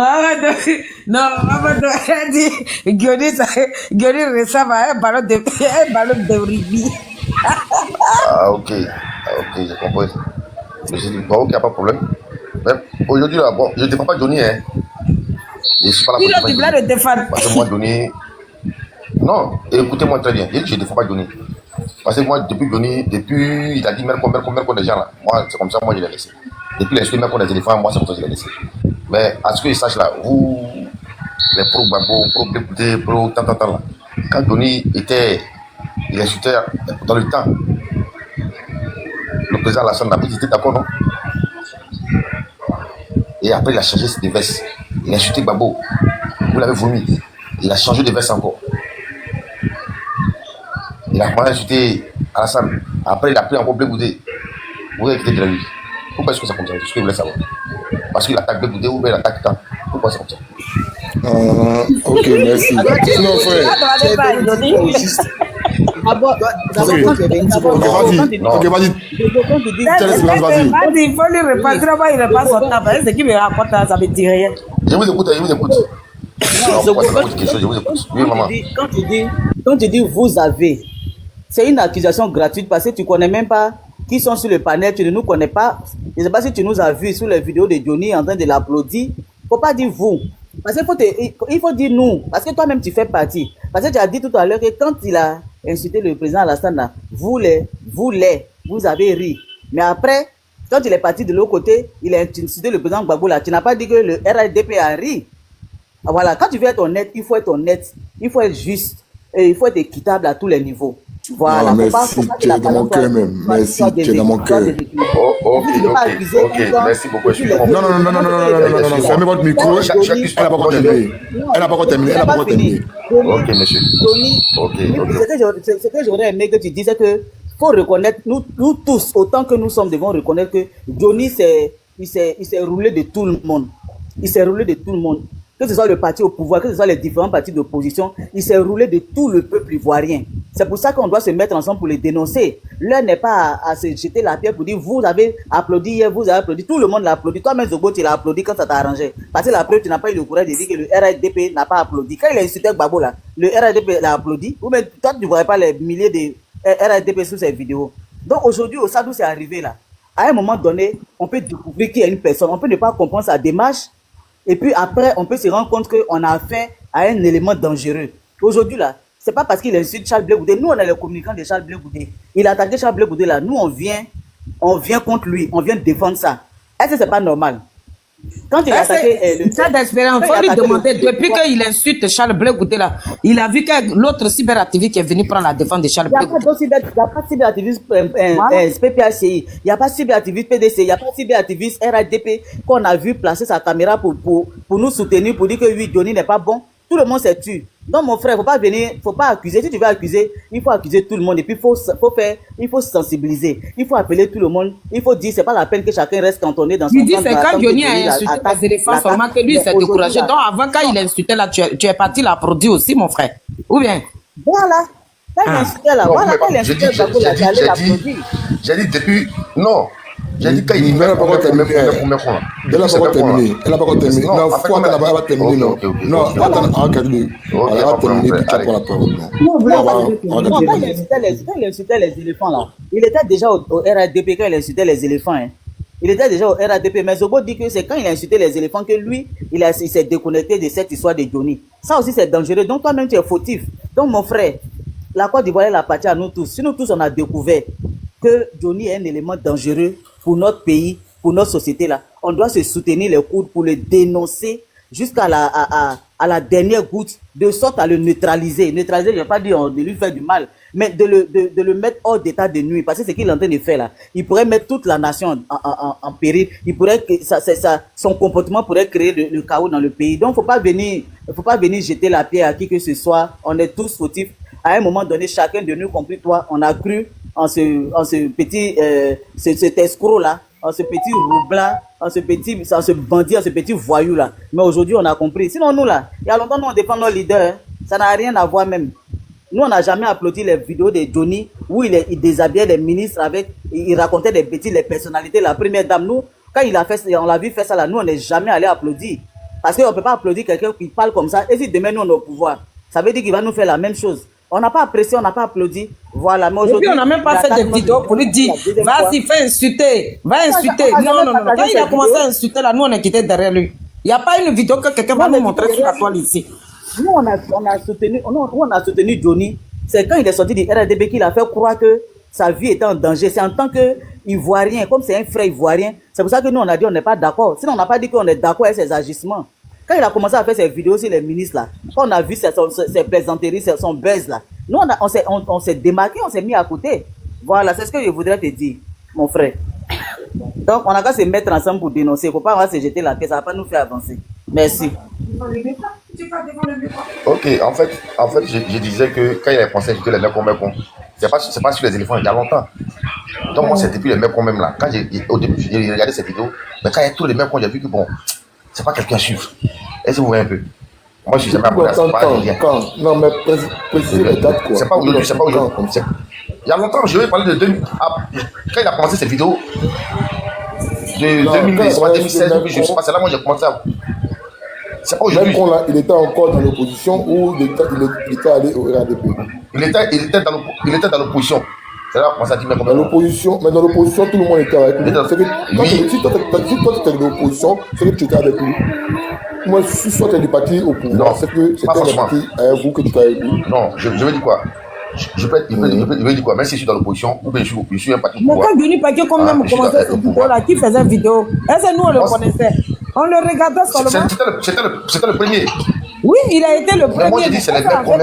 Mamadou a dit Goli ressemble à un ballon de rugby. Ah, ok, j'ai compris. Je dis, bon, ok, y a pas de problème. Mais aujourd'hui, là, bon, je ne défends pas Johnny, hein. Je suis pas là pour Dis-le, tu voulais le défendre. Parce que moi, Johnny. Non, écoutez-moi très bien. Je ne défends pas Johnny. Parce que moi, depuis Johnny, il a dit Merco des gens là. Moi, c'est comme ça, moi, je l'ai laissé. Depuis l'insulte Merco des éléphants, moi, c'est comme ça que je l'ai laissé. Mais à ce que je sache là, vous, les pro-députés, pro-tant là, quand Johnny il insultait dans le temps, le président Alassane Dramane, il était d'accord, non? Et après, il a changé de veste. Il a insulté Gbagbo. Vous l'avez vomi. Il a changé de veste encore. Il a commencé à insulter Alassane. Après, il a pris encore Blé Goudé. Vous avez quitté de la vie. Pourquoi est-ce que ça comme ça? C'est ce que vous voulez savoir. Parce qu'il attaque Blé Goudé ou bien il attaque tant. Pourquoi c'est comme ça? Ok, merci. Sinon, frère. Ok, vas-y. Vas-y. Il faut lui repasser là-bas, il repasse son temps. C'est qui me raconte ça, ça me dit rien. Je vous écoute. Non, pourquoi c'est pas votre question? Je vous écoute. Oui, maman. Quand tu dis vous avez, c'est une accusation gratuite parce que tu ne connais même pas qui sont sur le panel, tu ne nous connais pas. Je ne sais pas si tu nous as vus sur les vidéos de Johnny en train de l'applaudir. Il ne faut pas dire vous. Parce qu'il faut dire nous. Parce que toi-même, tu fais partie. Parce que tu as dit tout à l'heure que quand il a insulté le président Alassane, vous avez ri. Mais après, quand il est parti de l'autre côté, il a insulté le président Gbagbo. Tu n'as pas dit que le RDP a ri. Voilà, quand tu veux être honnête, il faut être honnête, il faut être juste, et il faut être équitable à tous les niveaux. Voilà. Non, merci, tu es dans mon cœur même. Merci, tu es dans mon cœur. Ok, merci beaucoup. Non, fermez votre micro. Elle n'a pas encore terminé. Ok, monsieur. Ok. Ce que j'aurais aimé que tu dises, c'est que faut reconnaître, nous tous, autant que nous sommes, devons reconnaître que Johnny, il s'est roulé de tout le monde. Il s'est roulé de tout le monde. Que ce soit le parti au pouvoir, que ce soit les différents partis d'opposition, il s'est roulé de tout le peuple ivoirien. C'est pour ça qu'on doit se mettre ensemble pour les dénoncer. L'heure n'est pas à se jeter la pierre pour dire vous avez applaudi hier, vous avez applaudi. Tout le monde l'a applaudi. Toi-même, Zobo, tu l'as applaudi quand ça t'a arrangé. Parce que la preuve, tu n'as pas eu le courage de dire que le RADP n'a pas applaudi. Quand il a insulté Gbagbo là, le RADP l'a applaudi. Ou même toi, tu ne voyais pas les milliers de RADP sur ces vidéos. Donc aujourd'hui, au stade où c'est arrivé là, à un moment donné, on peut découvrir qu'il y a une personne. On peut ne pas comprendre sa démarche. Et puis après, on peut se rendre compte qu'on a affaire à un élément dangereux. Aujourd'hui là, c'est pas parce qu'il insulte Charles Blé Goudé. Nous, on est les communicants de Charles Blé Goudé. Il a attaqué Charles Blé Goudé là. Nous, on vient contre lui. On vient défendre ça. Est-ce que c'est pas normal? Quand il a attaqué le... Ça d'espérance, il faut lui demander, depuis qu'il insulte Charles Blé Goudé là, il a vu que l'autre cyberactiviste qui est venu prendre la défense de Charles Blé Goudé. Il n'y a pas de cyberactiviste PPHCI, il n'y a pas de cyberactiviste PDC, il n'y a pas de cyberactiviste RADP qu'on a vu placer sa caméra pour nous soutenir, pour dire que oui, Johnny n'est pas bon. Tout le monde s'est tué. Donc mon frère, faut pas accuser. Si tu veux accuser, il faut accuser tout le monde. Et puis il faut sensibiliser. Il faut appeler tout le monde. Il faut dire c'est pas la peine que chacun reste cantonné dans son Il dit c'est quand Johnny a insulté les éléphants seulement que lui s'est découragé. Donc avant quand il insultait là, tu es parti l'applaudir aussi mon frère. Ou bien? Voilà. Quand il insultait là, voilà quand il insultait j'ai dit depuis non. J'ai dit quand il n'a pas encore terminé. Elle n'a pas encore terminé. Elle n'a pas encore terminé. Non, faut attendre, elle va terminer. Non, non, attends, elle va terminer, puis tu vas prendre la parole. Non, quand il insultait les éléphants là, il était déjà au RADP quand il insultait les éléphants. Il était déjà au RADP, mais Zobo dit que c'est quand il a insulté les éléphants que lui, il s'est déconnecté de cette histoire de Johnny. Ça aussi c'est dangereux, donc toi-même tu es fautif. Donc mon frère, la Côte d'Ivoire elle appartient à nous tous. Si nous tous on a découvert que Johnny est un élément dangereux pour notre pays, pour notre société là, on doit se soutenir les coudes pour le dénoncer jusqu'à la dernière goutte, de sorte à le neutraliser. Neutraliser, je ne vais pas dire de lui faire du mal, mais de le mettre hors d'état de nuit. Parce que ce qu'il est en train de faire là, il pourrait mettre toute la nation en péril. Il pourrait, son comportement pourrait créer le chaos dans le pays. Donc, faut pas venir jeter la pierre à qui que ce soit. On est tous fautifs. À un moment donné, chacun de nous, compris toi, on a cru en ce petit, cet escroc là, en ce petit roublard, en ce bandit, en ce petit voyou là. Mais aujourd'hui, on a compris. Sinon, nous là, il y a longtemps, nous on défend nos leaders. Hein. Ça n'a rien à voir même. Nous, on n'a jamais applaudi les vidéos de Johnny où il déshabillait les ministres il racontait des bêtises, les personnalités, la première dame. Nous, quand on l'a vu faire ça là, nous, on n'est jamais allé applaudir. Parce qu'on ne peut pas applaudir quelqu'un qui parle comme ça. Et si demain, nous, on est au pouvoir, ça veut dire qu'il va nous faire la même chose. On n'a pas apprécié, on n'a pas applaudi. Voilà. Mais aujourd'hui, on n'a même pas fait de vidéo pour lui dire vas-y, fais insulter, va insulter. Non. Quand il a commencé à insulter là, nous on est quitté derrière lui. Il n'y a pas une vidéo que quelqu'un va nous montrer sur la toile ici. Nous on a soutenu Johnny. C'est quand il est sorti du RADP qu'il a fait croire que sa vie était en danger. C'est en tant qu'Ivoirien, comme c'est un frère ivoirien. C'est pour ça que nous on a dit on n'est pas d'accord. Sinon on n'a pas dit qu'on est d'accord avec ses agissements. Quand il a commencé à faire ses vidéos sur les ministres là, quand on a vu ses plaisanteries, son buzz là, nous on s'est démarqué, on s'est mis à côté. Voilà, c'est ce que je voudrais te dire, mon frère. Donc on a qu'à se mettre ensemble pour dénoncer. Il ne faut pas se jeter la tête, ça ne va pas nous faire avancer. Merci. Ok, en fait, je disais que quand il a pensé que les mecs comme con, c'est pas sur les éléphants, il y a longtemps. Donc moi c'est depuis les mecs quand même là. Au début j'ai regardé ces vidéos, mais quand il y a tous les mecs j'ai vu que bon. C'est pas quelqu'un à suivre. Est-ce que vous voyez un peu? Moi, je suis jamais abonné à ça. Non, mais précisez les dates quoi. C'est pas aujourd'hui, c'est pas aujourd'hui. Il y a longtemps, je vais parler de 2000. Quand il a commencé cette vidéo, de 2016, je sais pas, c'est là moi j'ai commencé à. C'est pas aujourd'hui. Même quand il était encore dans l'opposition ou il était allé au RADP. Il était dans l'opposition. C'est là qu'on s'est dit, mais dans l'opposition, tout le monde était avec lui. Si toi tu étais de l'opposition, c'est que tu étais avec lui. Moi, si soit tu es du parti au pouvoir, c'est que c'était le parti avec vous que tu étais avec lui. Non, je veux dire quoi? Je veux dire quoi? Même si je suis dans l'opposition, ou bien je suis un parti au pouvoir. Mais quand Johnny Paquet, quand même, commençait cette vidéo-là, qui faisait vidéo, est-ce que nous on le connaissait? On le regardait seulement. C'était le premier. Oui, il a été le premier. Moi, je dis, c'est les mecs qu'on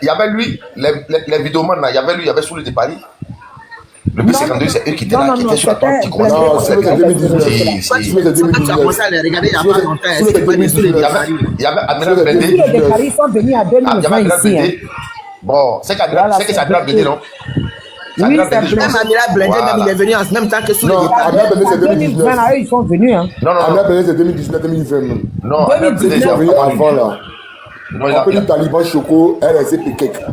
il y avait lui, les vidéomans, là, il y avait Soulé de Paris. Le P52, c'est eux qui étaient là, qui étaient sur la tente, qui commençaient à faire. Non, c'est 2019. Il y avait Amina Blindé. Ils sont venus à 2020 ici. Bon, c'est Amina Blindé, non? Oui, c'est même Amina Blindé, même il est venu en même temps que Soulé de Paris. Amina Blindé, c'est 2019. Ils sont venus. Non. Amina Blindé, c'est 2019, 2020. Non, Amina Blindé, c'est venu avant là. On peut dire Taliban Choco, RSP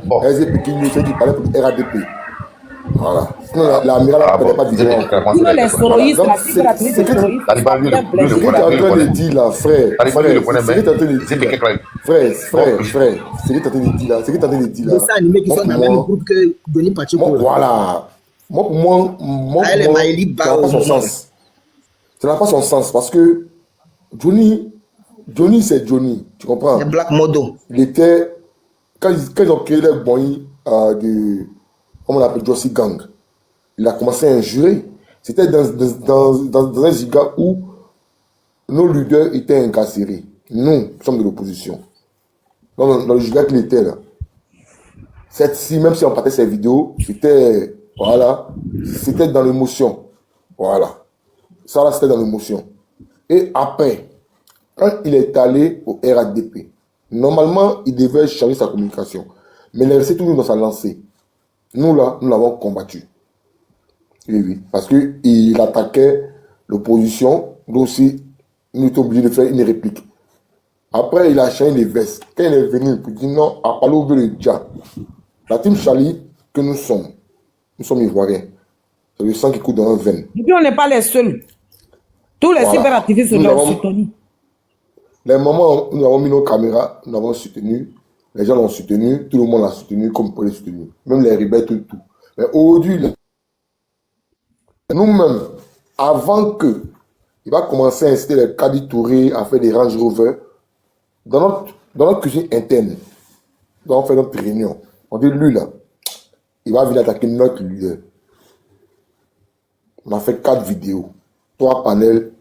Bon. RSP ceux qui parlaient pour RADP. Voilà. Sinon, l'amiral ne connaît pas de vidéo. Sinon, les soroïstes, la cyberactivité des soroïstes, Taliban, lui, Ce que tu es en train de dire là, frère, ce que tu es en train de dire là, Dessin animé qui sont dans le même groupe que Denis Pacheko. voilà. Moi, pour moi, ça n'a pas son sens. Ça n'a pas son sens parce que Johnny, c'est Johnny, tu comprends? Les Black Modo. Il était, quand ils ont créé les boys de, comment on appelle, Jossy Gang, il a commencé à injurer. C'était dans un giga où nos leaders étaient incarcérés. Nous sommes de l'opposition. Dans le giga qu'il était là. Même si on partait ses vidéos, c'était, voilà, c'était dans l'émotion. Voilà. Ça là, c'était dans l'émotion. Et après, quand il est allé au RADP, normalement, il devait changer sa communication. Mais il est resté toujours dans sa lancée. Nous, là, nous l'avons combattu. Oui. Parce qu'il attaquait l'opposition. Nous aussi, nous étions obligés de faire une réplique. Après, il a changé les vestes. Quand il est venu, il dit non, à Palo le Dja. La team Charlie que nous sommes ivoiriens. C'est le sang qui coule dans un veine. Et puis, on n'est pas les seuls. Tous les cyberactivistes l'ont soutenu. Les moments où nous avons mis nos caméras, nous avons soutenu. Les gens l'ont soutenu. Tout le monde l'a soutenu comme pour les soutenir. Même les rebelles, tout. Mais aujourd'hui, nous-mêmes, avant que il va commencer à inciter les Kadi Touré à faire des Range Rover, dans notre cuisine interne, on fait notre réunion. On dit, lui là, il va venir attaquer notre leader. On a fait 4 vidéos, 3 panels,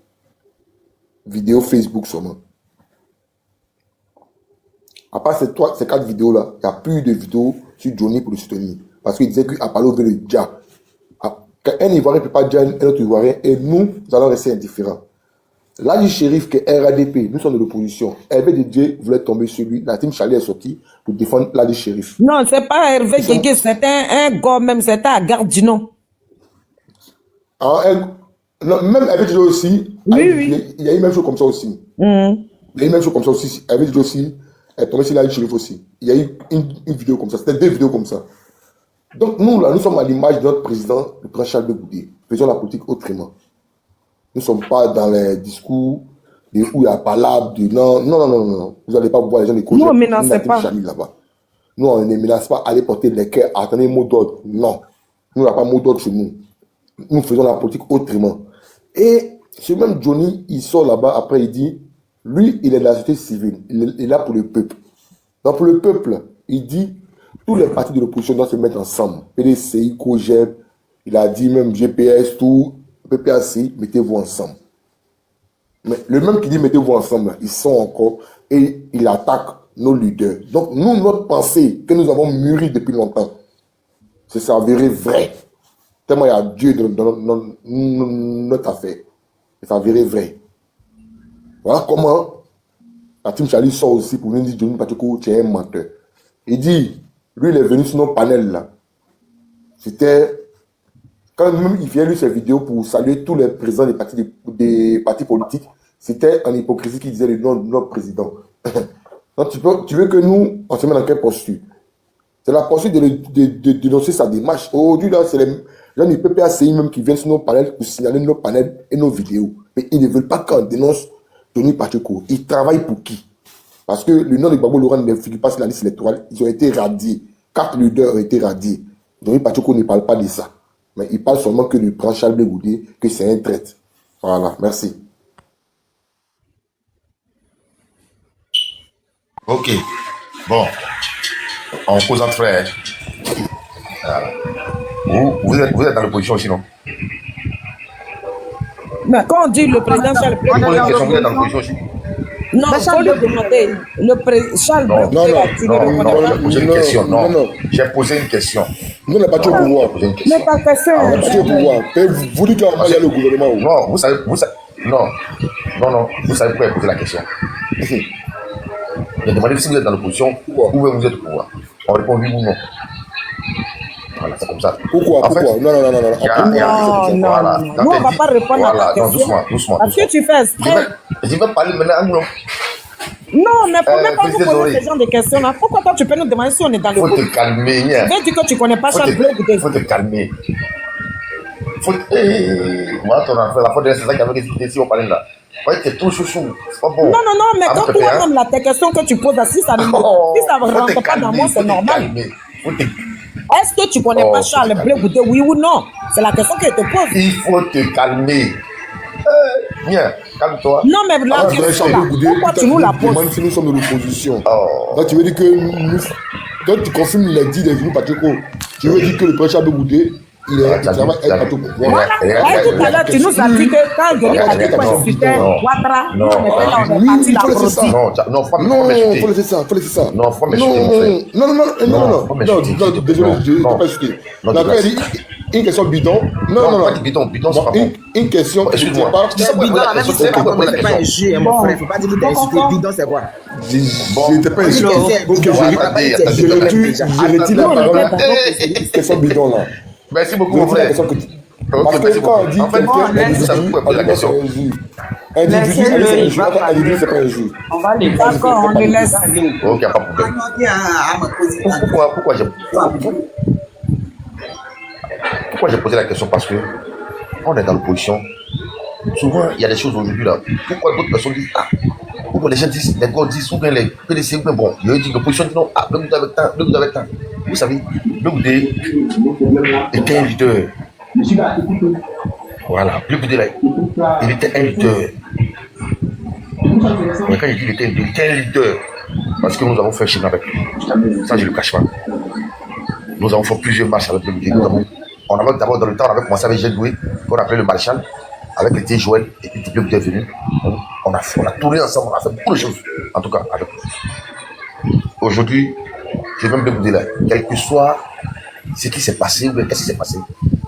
vidéos Facebook seulement. À part ces 4 vidéos-là, il n'y a plus de vidéos sur Johnny pour le soutenir. Parce qu'il disait qu'à Palo veut le Dja. Un Ivoirien ne peut pas dire un autre Ivoirien et nous allons rester indifférents. Là, du shérif que RADP, nous sommes de l'opposition. Hervé Didier voulait tomber sur lui. La team Charlie est sortie pour défendre là du shérif. Non, c'est pas Hervé Didier, c'était un gars même, c'était à Gardino. Non, même Hervé Didier aussi, Oui. il y a eu même chose comme ça aussi. Il y a eu même chose comme ça aussi. Hervé Didier aussi est tombé sur là du shérif aussi. Il y a eu une vidéo comme ça. C'était 2 vidéos comme ça. Donc nous, là, nous sommes à l'image de notre président, le prince Charles de Goudier. Faisons la politique autrement. Nous ne sommes pas dans les discours où il y a palabre de non. Vous n'allez pas voir les gens des causes. Nous, on ne menace pas. Nous, on ne menace pas. Allez porter les cœurs, attendez mot d'ordre. Non. Nous n'avons pas mot d'ordre chez nous. Nous faisons la politique autrement. Et ce même Johnny, il sort là-bas, après il dit, lui, il est de la société civile. Il est là pour le peuple. Donc pour le peuple, il dit, tous les partis de l'opposition doivent se mettre ensemble. PDCI, COGEP, il a dit même GPS, tout, PPAC, mettez-vous ensemble. Mais le même qui dit mettez-vous ensemble, ils sont encore et il attaque nos leaders. Donc nous, notre pensée que nous avons mûri depuis longtemps, c'est s'avérer vrai. Tellement il y a Dieu dans notre affaire. C'est s'avérer vrai. Voilà comment la team Charlie sort aussi pour nous dire Johnny Pacheko, tu es un menteur. Il dit, lui il est venu sur nos panels là. C'était quand même il vient lui ses vidéos pour saluer tous les présidents des partis politiques, c'était en hypocrisie qu'il disait le nom de notre président. Donc tu veux que nous, on se mette dans quelle posture? C'est la posture de dénoncer sa démarche. Aujourd'hui, là, c'est les gens du PPACI même qui viennent sur nos panels pour signaler nos panels et nos vidéos. Mais ils ne veulent pas qu'on dénonce Denis Pacheko. Ils travaillent pour qui? Parce que le nom de Gbagbo Laurent ne figure pas sur la liste électorale. Ils ont été radiés. 4 leaders ont été radiés. Denis Pacheko ne parle pas de ça. Mais il parle seulement que le prince Charles de Goudier, que c'est un traître. Voilà, merci. Ok. Bon. On cause entre frères. Vous êtes dans l'opposition aussi, non? Mais quand on dit le président Charles Vous êtes dans l'opposition aussi? Non, il faut le demander. Le président Charles Non, j'ai posé une question. Non, j'ai posé une question. Nous, on n'a pas tout au pouvoir. Mais pas question. On n'a pas tout au pouvoir. Et vous dites qu'on va aller au gouvernement. Non, vous savez, vous savez pourquoi j'ai posé la question. J'ai demandé si vous êtes dans l'opposition, où vous êtes au pouvoir. On répond oui ou non. Voilà, c'est comme ça. Pourquoi? En fait, Non. Voilà. Nous, on ne va pas répondre à ta question. Doucement. Parce que tu fais exprès. Je vais parler maintenant. Non, mais faut même pas nous poser ce genre de questions-là. Pourquoi toi, tu peux nous demander si on est dans le Faut groupe? te calmer. Tu veux dire que tu connais pas Charles Blé Goudé? Faut te calmer. Moi, ton enfant, la fois de c'est ça qui avait discuté si on parlait là. Ouais, t'es tout chouchou. C'est pas bon. Non, mais quand toi-même, là, tes questions que tu poses, si ça ne rentre pas dans moi, c'est normal. Est-ce que tu connais pas Charles Blé Goudé, oui ou non? C'est la question que je te pose. Il faut te calmer. Viens, calme-toi. Non, mais la question là, pourquoi tu nous la poses? Si nous sommes de l'opposition. Donc tu veux dire que nous. Donc tu confirmes les dits des groupes Pacheco. Tu veux dire que le prince Charles Goudé, il travaille avec Pacheco. Voilà. Tout à l'heure, tu nous as dit que quand Johnny Pacheco c'était Ouattara, nous on était là, on est parti la produire. Non, faut laisser ça, faut laisser ça. Non, faut m'expliquer. Non, désolé, je n'ai pas expliqué. D'accord, il dit une question bidon. Non. Pas bidon, c'est pas bon. Une question. Excuse-moi. Bidon, c'est pas un jeu, mon frère. Il ne faut pas dire que tu as insulté. Bidon, c'est quoi? Je n'étais pas insulté. Je retire la parole. Question bidon là. Merci beaucoup, mon frère. Parce que quand on dit individu, c'est pas un jeu. On va les D'accord, on les laisse. Ok, pas de problème. Pourquoi j'ai posé la question? Parce que on est dans l'opposition. Souvent, il y a des choses aujourd'hui là. Pourquoi d'autres personnes disent pourquoi les gens disent, les gars disent, ou bien les PDC, ou bien bon, il y a dit que l'opposition dit non, le Goudé avec temps. Vous savez, le Goudé était un leader. Voilà, le Goudé là, il était un leader. Mais quand il dit qu'il était un leader, parce que nous avons fait un chemin avec lui. Ça, je ne le cache pas. Nous avons fait plusieurs marches avec le Goudé. On avait d'abord dans le temps, on avait commencé avec Gilles Doué, qu'on appelait le maréchal, avec le petit Joël, et puis le Goudé est venu. On a tourné ensemble, on a fait beaucoup de choses, en tout cas avec lui. Aujourd'hui, je vais même le Goudé là, quel que soit ce qui s'est passé, ou bien qu'est-ce qui s'est passé.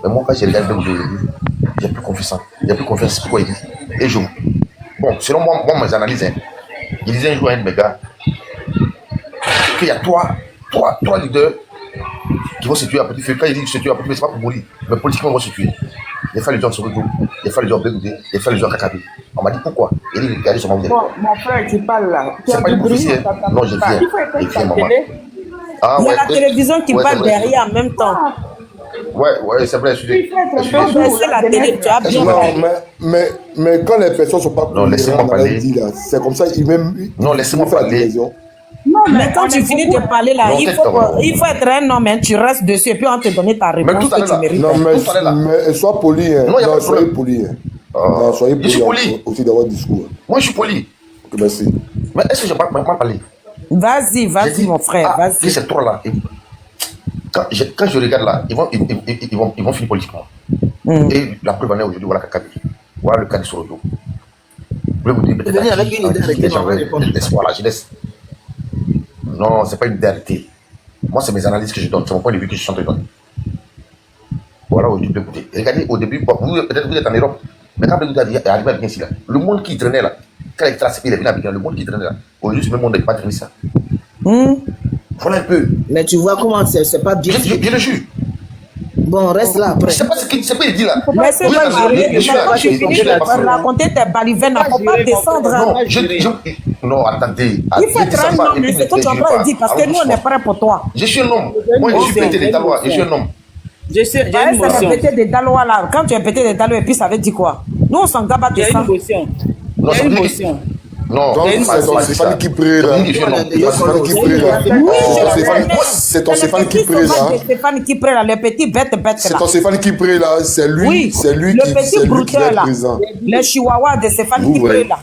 Mais moi, quand j'ai regardé le Goudé aujourd'hui, j'ai plus confiance. J'ai plus confiance, c'est pourquoi il dit. Et je. Bon, selon moi, mes analyses, hein, il disait un jour à un de mes gars qu'il y a trois leaders qui vont se tuer à petit feu. Quand il dit se tuer à petit feu, c'est pas pour mourir, mais politiquement, ils vont se tuer. Les frères de John Sokoto, les frères de John Bégoudé, les frères de John Kakabi. On m'a dit pourquoi. Il dit, regardez sur mon Bon, mon frère, tu parles là. C'est pas une prophétie. Non, je viens, maman. Il y a la télévision qui parle derrière en même temps. Ouais, c'est vrai, je suis C'est la télé, tu as bien. Mais quand les personnes ne sont pas. Non, laissez-moi parler. C'est comme ça, non, laissez-moi parler. Non, mais quand tu finis de parler là, il faut être un homme, hein, tu restes dessus et puis on te donne ta réponse que tu mérites. Non, mais sois poli. Non, il n'y a pas de problème. Soyez poli. Non, soyez poli aussi dans votre discours. Moi, je suis poli. Ok, merci. Mais est-ce que je ne vais pas parler? Vas-y, mon frère, vas-y. Ces trois-là, quand je regarde là, ils vont finir politiquement. Et la preuve en est aujourd'hui, voilà Kakabi. Voilà le cas de Sorodo. Vous voulez me dire avec une idée d'espoir, la jeunesse. Non, ce n'est pas une idée. Moi, c'est mes analyses que je donne, c'est mon point de vue que je suis en train de donner. Voilà, aujourd'hui, écoutez. Regardez, au début, peut-être vous êtes en Europe, mais quand vous êtes arrivé à bien ici, là, le monde qui traînait là, quand il est venu à Abidjan, le monde qui traînait là, aujourd'hui, ce même monde n'est pas traîné ça. Voilà un peu. Mais tu vois comment c'est pas bien. Je le jure. Bon, reste là après. Je sais pas ce qu'il dit là. Laissez-moi parler. Quand tu finis de raconter tes balivernes, il ne faut pas descendre. Non, attendez. Il faut être un homme, c'est ce que tu es en train de dire, parce que nous, on est prêts pour toi. Je suis un homme. Moi, je suis pété des Dalois. Je suis un homme. J'ai une motion. Pété des Dalois là. Quand tu es pété des Dalois, et puis ça veut dire quoi? Nous, on s'en gabat de ça. Il y a une motion. Non, il y a une motion. Non, c'est Stéphane qui prie là. C'est ton Stéphane qui prie là. C'est Stéphane qui prie là, le petit bête là. C'est ton Stéphane qui prie là, c'est lui. Oui, c'est lui le qui petit brouteur là. Le chihuahua de Stéphane qui prie là.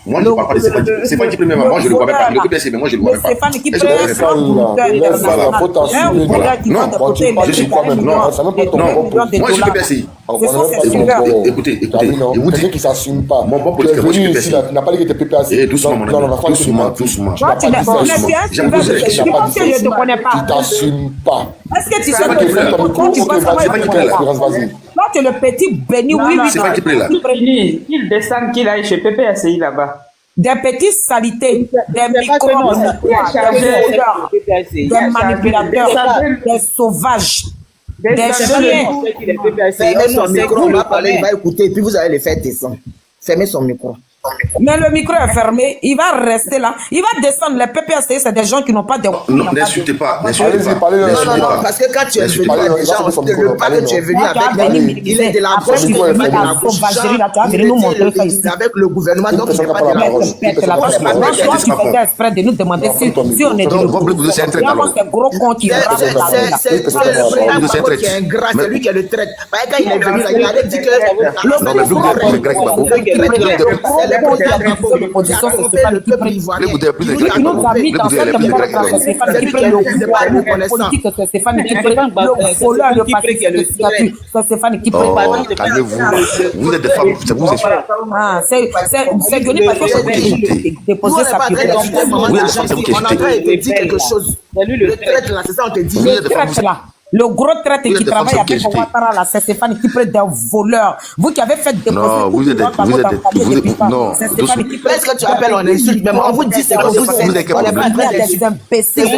Moi, je ne parle pas de Stéphane qui prie même. Moi, je ne le vois même pas. Le PPC, mais moi, je ne le vois même pas. Stéphane qui prie, c'est un brouteur international. Un brouteur qui va de côté. Je suis pas même. Non, moi, je suis PPC. Écoutez, et vous dites qu'il ne s'assume pas. Mon bon politique, moi, je suis PPC. Il n'a pas dit que tu es PPC. Doucement, mon ami. Doucement. Toi, tu n'es pas. Je pense que je ne te connais pas. Tu t'assumes pas. Est-ce que tu sais que pourquoi tu penses que je ne connais pas? Toi, tu es le petit béni, oui. C'est pas qui plaît là. Il descend qu'il aille chez Pépé ACI là-bas. Des petites salités, des microbes, des manipulateurs, des sauvages, des chiens. Fermez son micro, on va parler, il va écouter, et puis vous allez le faire descendre. Fermez son micro. Mais le micro est fermé, il va rester là. Il va descendre. Les PPST, c'est des gens qui n'ont pas de... Non, n'insultez pas. N'insultez Allez-y, pas. parlez, Non, parce que quand tu es venu, déjà, le pas que tu es venu avec, il est de la gauche, il est de la gauche. Il est avec le gouvernement, donc il n'est pas de la gauche. Toi, tu faisais exprès de nous demander si on est de l'opposition. C'est gros con qui rame C'est le président qui est ingrat, c'est lui qui est le traite. Quand il est venu là, il avait dit que Non, mais vous êtes grec, l'opposition, c'est pas le peuple ivoirien. Il nous a mis dans cette c'est Stéphane qui prend le politique, c'est Stéphane qui prend le voleur, le parti, c'est Stéphane qui prend. Calmez-vous. Vous êtes des femmes, c'est vous êtes. Ah, c'est Johnny parce que déposer sa pièce. On a dit quelque chose. Le traite là, c'est ça, on te dit. Le traite là. Le gros traite qui travaille avec Ouattara là, c'est Stéphane qui prend des voleurs. Vous qui avez fait déposer. Non, vous êtes non. C'est Stéphane qui prend. Est-ce que tu appelles on insulte même? On vous dit c'est que vous êtes. On est pas très des imbéciles.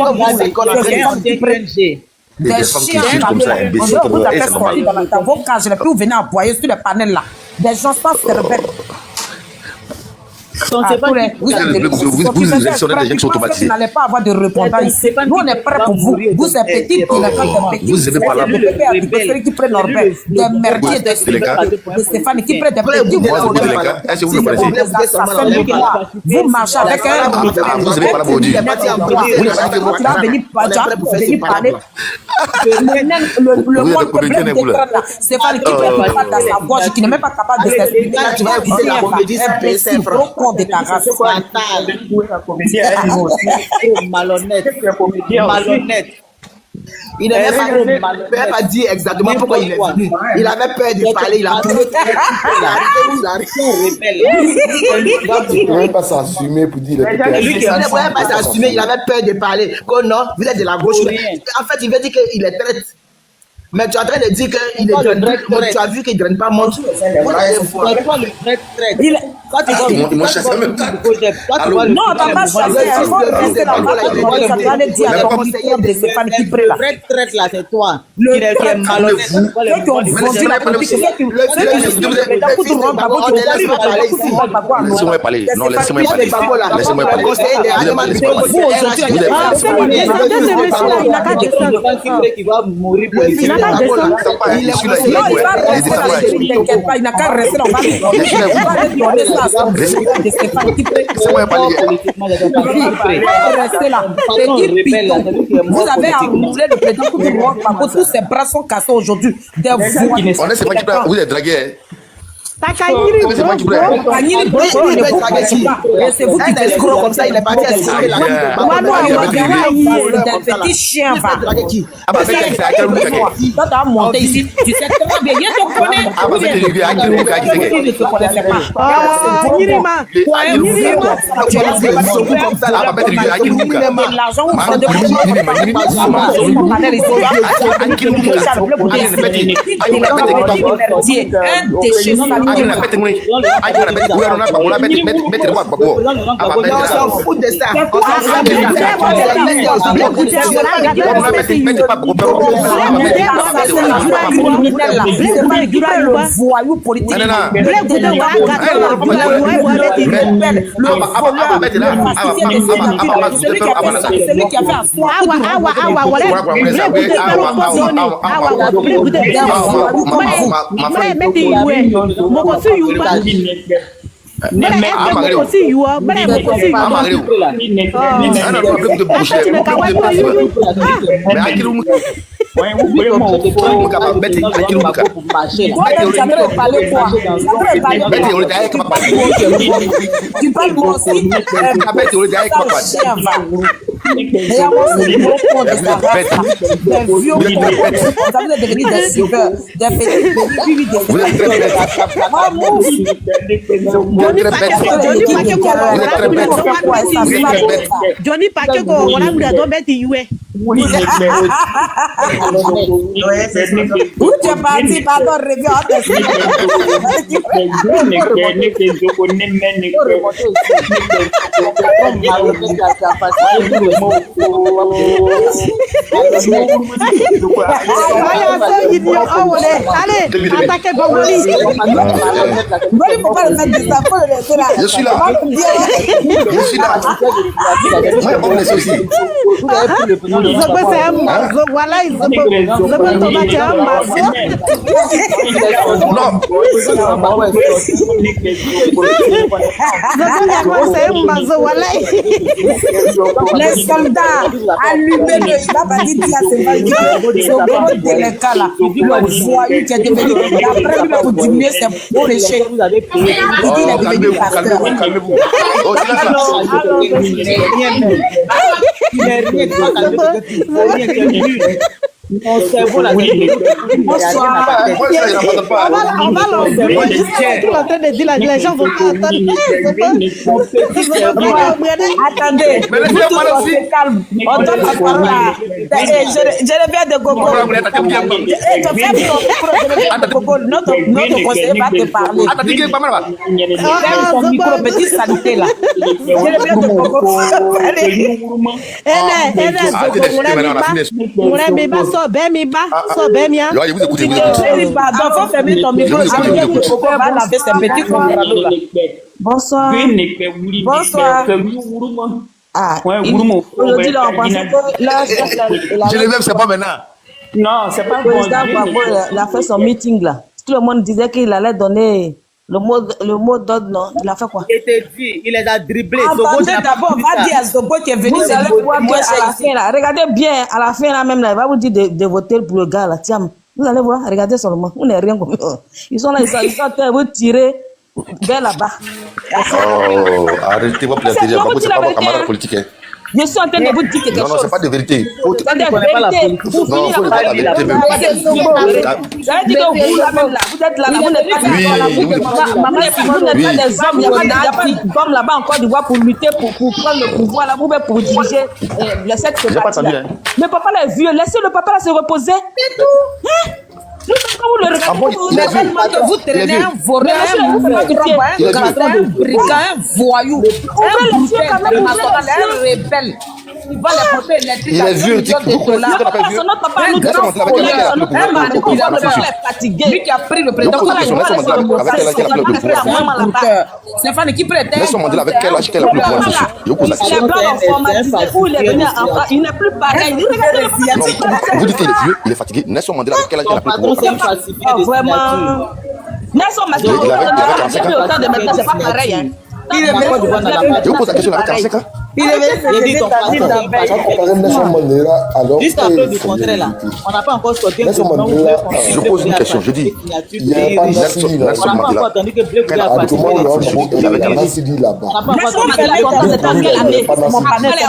Des chiens comme ça, imbéciles comme vous ça. avez sorti dans vos cages, les plus vous venez aboyer sur les panels là. Des gens sans cervelle. Vous sélectionnez des gens qui sont automatisés. Vous n'allez pas avoir de répondants ici. Nous, on est prêts pour vous. Vous êtes petits, vous n'avez pas la qui prennent Norbert, des merdiers de Stéphane qui prennent des petits. Est-ce que vous le connaissez? Vous marchez avec un. Vous n'avez pas la maudit. Tu vas venir parler. Le monde de Stéphane qui prend pas dans sa gorge, qui n'est même pas capable de s'expliquer. Tu vas dire de ta race. Malhonnête. Il n'avait pas dit exactement pourquoi il est venu. Il avait peur de parler, il a pris. Il ne pouvait pas s'assumer pour dire. Il ne pouvait pas s'assumer, il avait peur de parler. Que non, vous êtes de la gauche. En fait, il veut dire qu'il est traite. Mais tu es en train de dire qu'il ne draine pas. Tu as vu qu'il ne draine pas mon tour. Moi, chasse en même temps. Non, on va pas chasser. Il faut rester dans la ça doit aller dire à ton conseiller de Stéphane qui prend là. Le vrai traite là, c'est toi. Le qui est malhonnête. Ceux qui ont vendu la politique, ceux qui laissez-moi parler. Non, laissez-moi parler. Laissez-moi parler. Qui va mourir pour il n'a qu'à rester dans rester là. Vous avez enroulé le président pour tous ses bras sont cassés aujourd'hui. Vous êtes dragué. C'est vous qui escroc comme ça, il est parti à escroquer la des petits chiens. Quand tu as monté ici, tu sais très bien, il te connaît. Il ne te connaissait pas. L'argent, vous prenez un déchet On s'en fout de ça. Voyou politique. Celui qui a fait Johnny Pacheco, Où tu es parti, pardon, reviens. Allez, attaquez Bangoli. Je suis là. Je suis là. Moi, on me laisse aussi. Zobo c'est un mazo, voilà, Zobo Thomas c'est un mazo. Non. Zobo c'est un mazo, voilà. Les soldats, allumez-le. Il va pas dire que c'est pas Zobo délinquant là. Le voyou qui est devenu. Après, lui, pour diminuer ses péchés. Il dit qu'il est devenu pasteur. Calmez-vous. Oh, tu l'as Bonsoir. On va lancer. Les gens vont pas attendre. Attendez, calme. On donne la parole à. Je reviens de Gogo. Notre conseiller va te parler. Ferme ton micro, petit saleté là. Je reviens de Gogo. Je vous écoute. Pardon, faut fermer ton micro. Va laver ses petits contrats. Bonsoir. Bonsoir. Ah, aujourd'hui, là, on pensait que là, Je les même, c'est pas maintenant. non, c'est pas bon. Le président Gbagbo, il a fait son meeting là. Tout le monde disait qu'il allait donner le mot d'ordre, non? Il a fait quoi? Il était dit, il les a dribblés. Attendez d'abord, va dire à Zobo qui est venu. Vous allez voir que à la fin là, regardez bien, à la fin là même là, il va vous dire de voter pour le gars là. Tiens, vous allez voir, regardez seulement. On n'est rien comme eux. Ils sont là, ils sont en train de vous tirer vers là-bas. Oh, arrêtez votre plaisanterie. C'est pas vos camarades politiques. Je suis en train de vous dire quelque chose. Non, c'est pas de vérité. C'est de vérité. Vous Non, il faut pas la vérité même. J'avais dit que vous là même là, vous êtes là, vous n'êtes pas des hommes, il n'y a pas d'hommes là-bas encore d'Ivoire pour lutter, pour prendre le pouvoir là, pour diriger cette partie là. Mais papa là est vieux, laissez le papa là se reposer. C'est tout. Quand vous le regardez, vous traînez un voleur, un brigand, un voyou, un rebelle. Il va les porter électriques. Il est vieux, tu notre papa, nous fatigué. Lui qui a pris le président. Stéphane, qui prétend. Nelson Mandela, avec quel âge qu'elle a pris le pouvoir? Il est blanc informatisé où il est venu il n'est plus pareil. Vous dites qu'il est vieux, il est fatigué. Nelson Mandela, avec quel âge qu'elle a pris le pouvoir? Vraiment. Nelson Mandela, il avait 45 ans. C'est pas pareil. Je vous pose la question, il avait 45 ans. Il est juste après du contraire là, on n'a pas encore sorti. Je pose une question, je dis, il n'y a pas de Nassidi là. On n'a pas encore entendu que Bleu Bleu a parti. Il y avait un Nassidi là-bas. On n'a pas encore entendu que mon panel est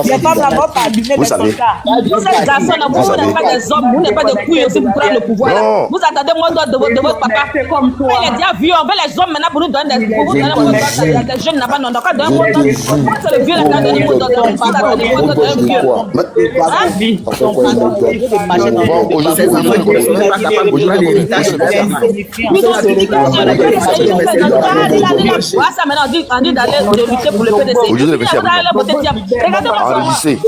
les femmes là-bas pas allumé les soldats. Vous êtes garçons, vous n'êtes pas des hommes, vous n'êtes pas des couilles aussi pour prendre le pouvoir. Vous attendez moi de votre papa. Il est déjà vieux, on veut les hommes maintenant pour nous donner des jeunes là-bas, non, d'accord, d'un mot d'ordre. C'est le vieux là, d'un mot d'ordre. Pas d'attendre mot d'ordre d'un vieux. Ça maintenant, on dit d'aller lutter pour le PDC. Regardez-moi,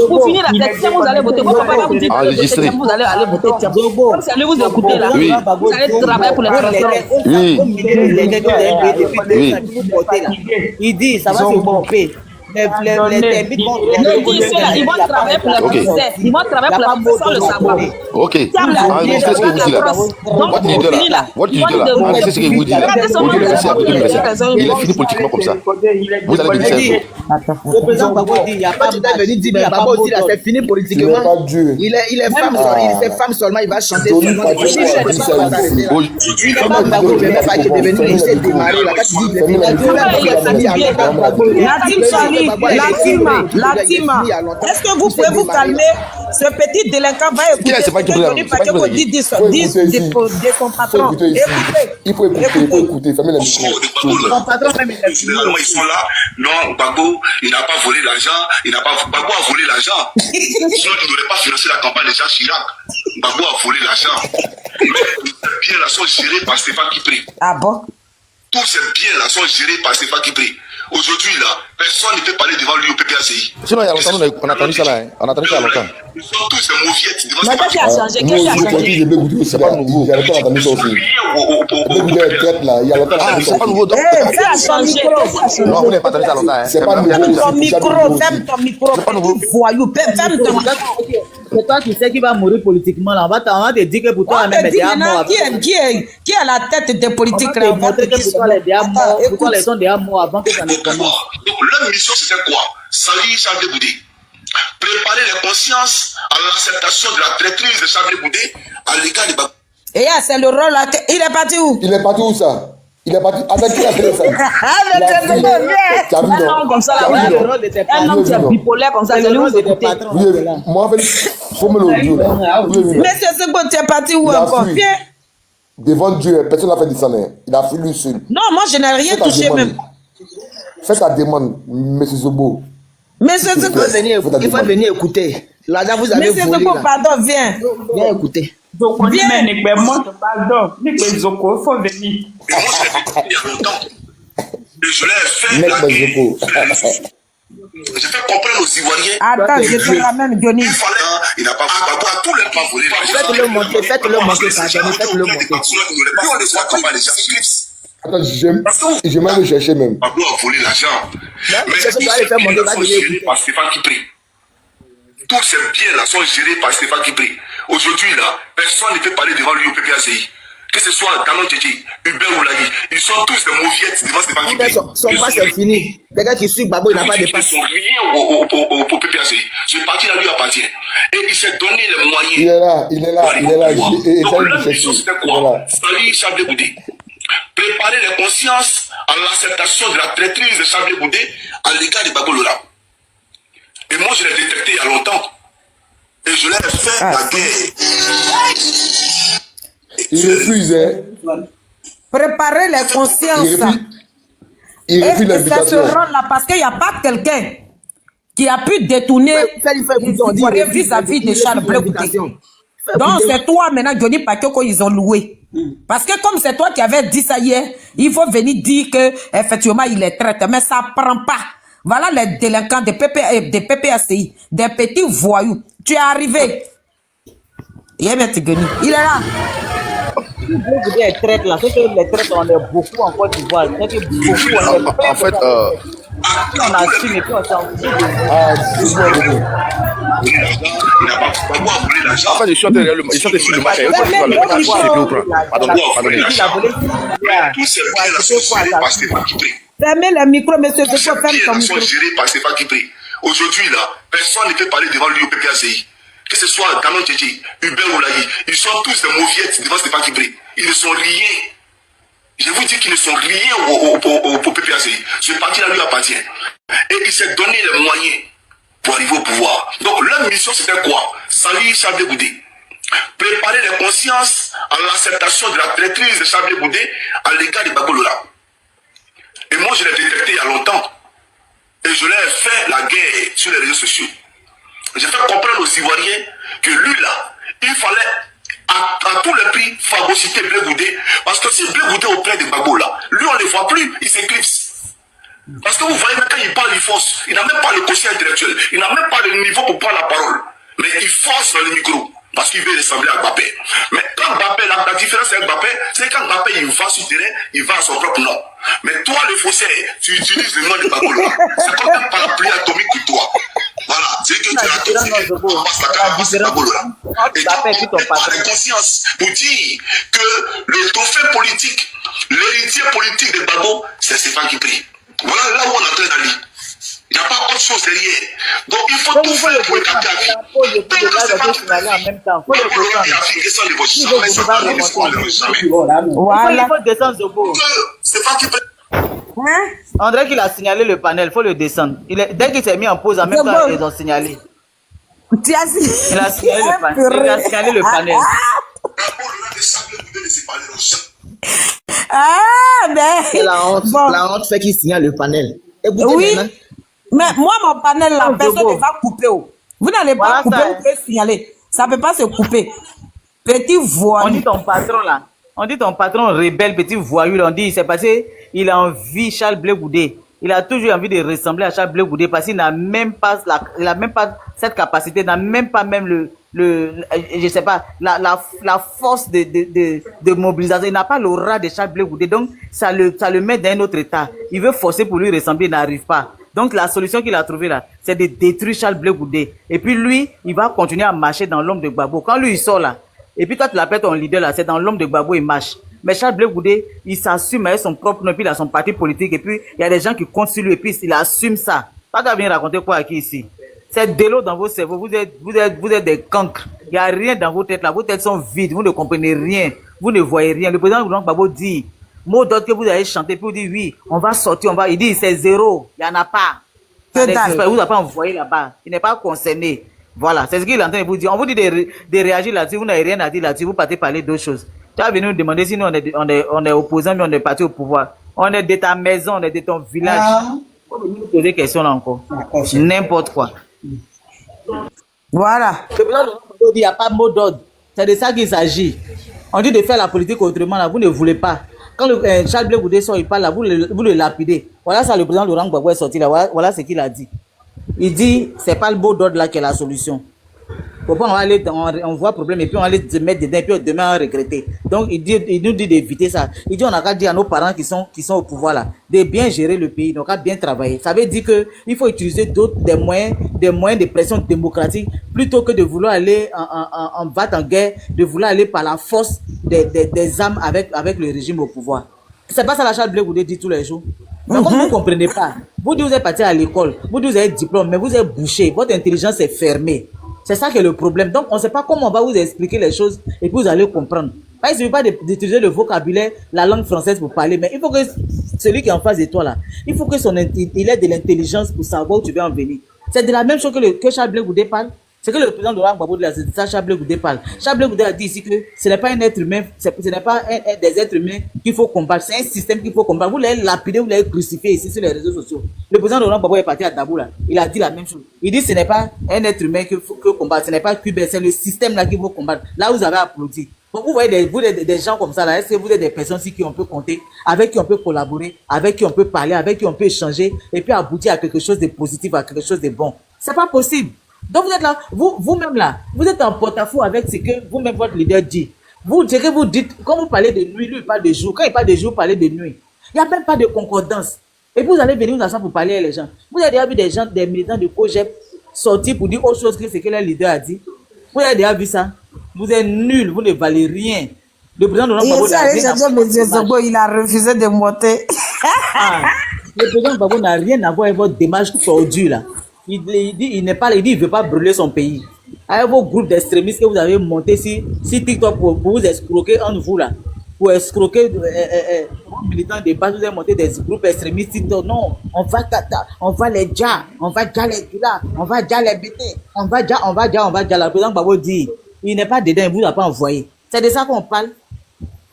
pour finir la tête, vous allez voter. Votre papa va vous dire vous allez aller voter. Comme si allez vous écouter là, vous allez travailler pour les transports. Il dit, ça va se pomper. Ils vont travailler pour la ministère. Ils vont travailler pour la ministère sans le savoir. Ok. Enregistrez ce que vous dites là. What you do là. Enregistrez ce que vous dites là. Vous dites il est fini politiquement comme ça. Vous allez dire ça. Le président Gbagbo dit, il n'y a pas de c'est fini politiquement. Il est femme seulement, il va chanter. Johnny, Latima, est-ce que vous pouvez vous calmer? Ce petit délinquant va écouter ce que Johnny Pacheco dit de son patron. Il faut écouter, fermez le micro. Son patron même, il a fini. Ils sont là. Non, Gbagbo, il n'a pas volé l'argent. Gbagbo a volé l'argent. Sinon, il n'aurait pas financé la campagne de Jacques Chirac. Gbagbo a volé l'argent. Mais tous ces biens-là sont gérés par Stéphane Kipré. Ah bon? Tous ces biens-là sont gérés par Stéphane Kipré. Aujourd'hui, là, personne ne peut parler devant lui au PPACI. Sinon, il y a longtemps, on a entendu ça là. On a entendu ça longtemps. Ils sont tous des mauviettes devant Mais qu'est-ce qui a changé? Qu'est-ce qui a changé? C'est pas nouveau. Il y a longtemps, on a entendu ça aussi. Il y a longtemps, on a entendu ça. C'est pas nouveau. Non, vous n'avez pas entendu ça longtemps. C'est pas nouveau. Ferme ton micro, petit voyou, ferme ton micro. C'est toi qui sais qui va mourir politiquement là. On va te dire que pour toi, On même te dit des morts. maintenant qui est à la tête des politiques là. On va te dire que pour toi, les gens morts. Pour toi, les gens déjà morts avant que ça ne commence. Donc, leur mission, c'était quoi? Salir Charles Boudé. Préparer les consciences à l'acceptation de la traîtrise de Charles Boudé à l'égard de Gbagbo. Et c'est le rôle là. Il est parti où? Il est parti où ça? Il est parti avec qui la téléphone? Un homme comme ça, là, ouais, le rôle de tes patrons. Un homme qui est bipolaire comme ça, c'est le rôle de tes patrons. Moi, en fait, faut me l'audio là. Monsieur Segbo, tu es parti où encore? Viens. Devant Dieu, personne n'a fait descendre. Il a fui lui seul. Non, moi je n'ai rien touché même. Fais ta demande, monsieur Zobo. Monsieur Segbo, Il faut venir écouter. L'argent, vous avez Monsieur volé Segbo, là. pardon, viens. Viens écouter. Donc, on dit, mais Nekbe monte, pardon. Nekbe Zoko, il faut venir. Et moi, je l'ai fait il y a longtemps. Et je l'ai fait. Mec, monsieur Zobo. J'ai fait comprendre aux Ivoiriens. Attends, je te ramène Johnny. Il fallait, il n'a pas Gbagbo a tous les pas volé l'argent. Faites-le monter, faites-le monter, pardon, faites-le monter. Il n'aurait pas fait la campagne de Jacques Chirac. Attends, je vais le chercher même. Gbagbo a volé l'argent. Mais c'est ce tous qu'on va ces aller faire monter, biens va sont venir gérés écouter. par Stéphane Kipré. Tous ces biens-là sont gérés par Stéphane Kipré. Aujourd'hui, là, personne ne peut parler devant lui au PPACI. Que ce soit Danon Tchétché, Hubert Oulayi, ils sont tous des mauviettes devant Stéphane Kipré. Son passe est fini. Les gars qui suivent Gbagbo, il n'a pas de Ils ne passe. sont rien au PPACI. Ce parti-là lui appartient. Et il s'est donné les moyens. Il est là. Et Donc, ça, leur il mission, cherche. c'était quoi? Salir Charles Boudé. Préparer les consciences à l'acceptation de la traîtrise de Charles Boudé à l'égard de Gbagbo Lora. Et moi, je l'ai détecté il y a longtemps. Et je l'ai fait la guerre. Il refuse, hein. Préparer les consciences. Il refuse Et ça se l'invitation. rend là parce qu'il n'y a pas quelqu'un qui a pu détourner vis-à-vis de Charles Blé Goudé. Donc c'est toi maintenant, Johnny Pacheco, ils ont loué. Parce que comme c'est toi qui avais dit ça hier, il faut venir dire que effectivement il est traite, mais ça ne prend pas. Voilà les délinquants des PPACI, des petits voyous. Tu es arrivé. Il est là. Vous êtes traite là, c'est que les traites, on est beaucoup en Côte d'Ivoire. C'est que beaucoup, on est En fait, on assume et puis on s'en fout. Ah, c'est bon, Il n'a pas Gbagbo a volé l'argent. ils chantent sur le match. Tous ces biens-là sont gérés par Stéphane Kipré. Fermez le micro, monsieur Tous ces Segbo, ferme ton biens-là sont micro. gérés par Stéphane Kipré. Aujourd'hui, là, personne ne peut parler devant lui au PPACI. Que ce soit Danon Tchétché, Hubert Oulayi, ils sont tous des mauviettes devant Stéphane Kipré. Ils ne sont liés. Je vous dis qu'ils ne sont liés au PPACI. Ce parti-là lui appartient. Et il s'est donné les moyens pour arriver au pouvoir. Donc leur mission c'était quoi? Salir Charles Boudé. Préparer les consciences à l'acceptation de la traîtrise de Charles Boudé à l'égard de Gbagbo Lora. Et moi je l'ai détecté il y a longtemps. Et je l'ai fait la guerre sur les réseaux sociaux. J'ai fait comprendre aux Ivoiriens que lui là, il fallait à tous les prix phagocyter Blé Goudé. Parce que si Blé Goudé auprès de Gbagbo là, lui on ne le voit plus, il s'éclipse. Parce que vous voyez, quand il parle, il force. Il n'a même pas le quotient intellectuel. Il n'a même pas le niveau pour prendre la parole. Mais il force dans le micro. Parce qu'il veut ressembler à Mbappé. Mais quand Mbappé, la différence avec Mbappé, c'est quand Mbappé il va sur le terrain, il va à son propre nom. Mais toi, le faussaire, tu utilises le nom de Gbagbo Lora. C'est comme un parapluie atomique pour toi. Voilà. C'est que tu as tout fait. On passe la carapace de Gbagbo Lora. Et toi, on prépare la conscience pour dire que le dauphin politique, l'héritier politique de Gbagbo, c'est Stéphane Kipré. Voilà là où on est en train d'aller. Il n'y a pas autre chose derrière. Donc il faut tout faire pour écarter la vie. Tant que c'est pas tout faire, Il faut descendre de beau. c'est pas qui peut. On dirait qu'il a signalé le panel, il faut le descendre. Dès qu'il s'est mis en pause, en même temps, ils ont signalé. Tu as dit. Il a signalé le panel. Il a signalé le panel. Ah, mais. La honte fait qu'il signale le panel. Écoutez oui, maintenant. mais moi, mon panel, la personne ne va couper. Vous n'allez pas couper, vous pouvez signaler. Ça ne peut pas se couper. Petit voyou. On dit ton patron là. On dit ton patron rebelle, petit voyou. On dit c'est parce qu'il a envie Charles Blé Goudé. Il a toujours envie de ressembler à Charles Blé Goudé parce qu'il n'a même pas cette capacité, n'a même pas je sais pas, la force de mobilisation. Il n'a pas l'aura de Charles Blé Goudé. Donc, ça le met dans un autre état. Il veut forcer pour lui ressembler, il n'arrive pas. Donc, la solution qu'il a trouvée là, c'est de détruire Charles Blé Goudé. Et puis lui, il va continuer à marcher dans l'ombre de Gbagbo. Quand lui, il sort là, et puis toi, tu l'appelles ton leader là, c'est dans l'ombre de Gbagbo, il marche. Mais Charles Blé Goudé, il s'assume avec son propre nom, puis il a son parti politique, et puis il y a des gens qui comptent sur lui, et puis il assume ça. Pas qu'à venir raconter quoi à qui ici. C'est de l'eau dans vos cerveaux, vous êtes des cancres. Il n'y a rien dans vos têtes là, vos têtes sont vides, vous ne comprenez rien, vous ne voyez rien. Le président Gbagbo dit, mot d'autre que vous avez chanté, puis vous dites oui, on va sortir, il dit c'est zéro, il n'y en a pas. Vous n'avez pas envoyé là-bas, il n'est pas concerné. Voilà, c'est ce qu'il est en train de vous dire. On vous dit de réagir là-dessus, vous n'avez rien à dire là-dessus, vous partez parler d'autres choses. Tu vas venir nous demander si nous on est opposants, mais on est parti au pouvoir. On est de ta maison, on est de ton village. On va nous poser des questions là encore. N'importe quoi. Voilà. Il n'y a pas de mot d'ordre. C'est de ça qu'il s'agit. On dit de faire la politique autrement, là, vous ne voulez pas. Quand Charles Blé Goudé sort, il parle là, vous le lapidez. Voilà ça, le président Laurent Gbagbo est sorti là. Voilà ce qu'il a dit. Il dit, c'est pas le mot d'ordre là qui est la solution. Pourquoi on voit problème et puis on va aller se mettre dedans et puis demain on va regretter. Donc il nous dit d'éviter ça. Il dit on a qu'à dire à nos parents qui sont au pouvoir là de bien gérer le pays, donc à bien travailler. Ça veut dire que il faut utiliser des moyens de pression démocratique plutôt que de vouloir aller en battre en guerre, de vouloir aller par la force des armes avec le régime au pouvoir. C'est pas ça la Charles Blé Goudé dit tous les jours. Mais comme vous ne comprenez pas, vous êtes parti à l'école, vous avez diplôme, mais vous êtes bouché, votre intelligence est fermée. C'est ça qui est le problème. Donc, on ne sait pas comment on va vous expliquer les choses et puis vous allez comprendre. Il ne suffit pas d'utiliser le vocabulaire, la langue française pour parler, mais il faut que celui qui est en face de toi là, il faut que il ait de l'intelligence pour savoir où tu veux en venir. C'est de la même chose que Charles Blé Goudé parle. C'est que le président Laurent Gbagbo de la Charles Blé Goudé parle. Charles Blé Goudé a dit ici que ce n'est pas un être humain, ce n'est pas des êtres humains qu'il faut combattre, c'est un système qu'il faut combattre. Vous l'avez lapidé, vous l'avez crucifié ici sur les réseaux sociaux. Le président Laurent Gbagbo est parti à Dabou là, il a dit la même chose. Il dit ce n'est pas un être humain qu'il faut combattre, ce n'est pas Cuba, c'est le système là qu'il faut combattre. Là vous avez applaudi. Donc vous voyez des gens comme ça là, est-ce que vous êtes des personnes qui on peut compter, avec qui on peut collaborer, avec qui on peut parler, avec qui on peut échanger et puis aboutir à quelque chose de positif, à quelque chose de bon? C'est pas possible. Donc vous êtes là, vous-même là, vous êtes en porte-à-faux avec ce que vous-même votre leader dit. Ce que vous dites, quand vous parlez de nuit, lui il parle de jour. Quand il parle de jour, vous parlez de nuit. Il n'y a même pas de concordance. Et puis vous allez venir vous asseoir pour parler avec les gens. Vous avez déjà vu des militants de COJEP sortir pour dire autre chose que ce que leur leader a dit. Vous avez déjà vu ça? Vous êtes nuls, vous ne valez rien. Le président Laurent Gbagbo il a refusé de monter. Le président Gbagbo n'a rien à voir avec votre démarche tordue là. Il dit il ne veut pas brûler son pays. Avec vos groupes d'extrémistes que vous avez montés si TikTok pour vous escroquer entre vous là, pour escroquer vos militants de base, vous avez monté des groupes extrémistes TikTok. Non, on va les déjà, on va déjà les là, on va déjà les bêter, on va déjà. Le président Gbagbo dit, il n'est pas dedans, il vous a pas envoyé. C'est de ça qu'on parle.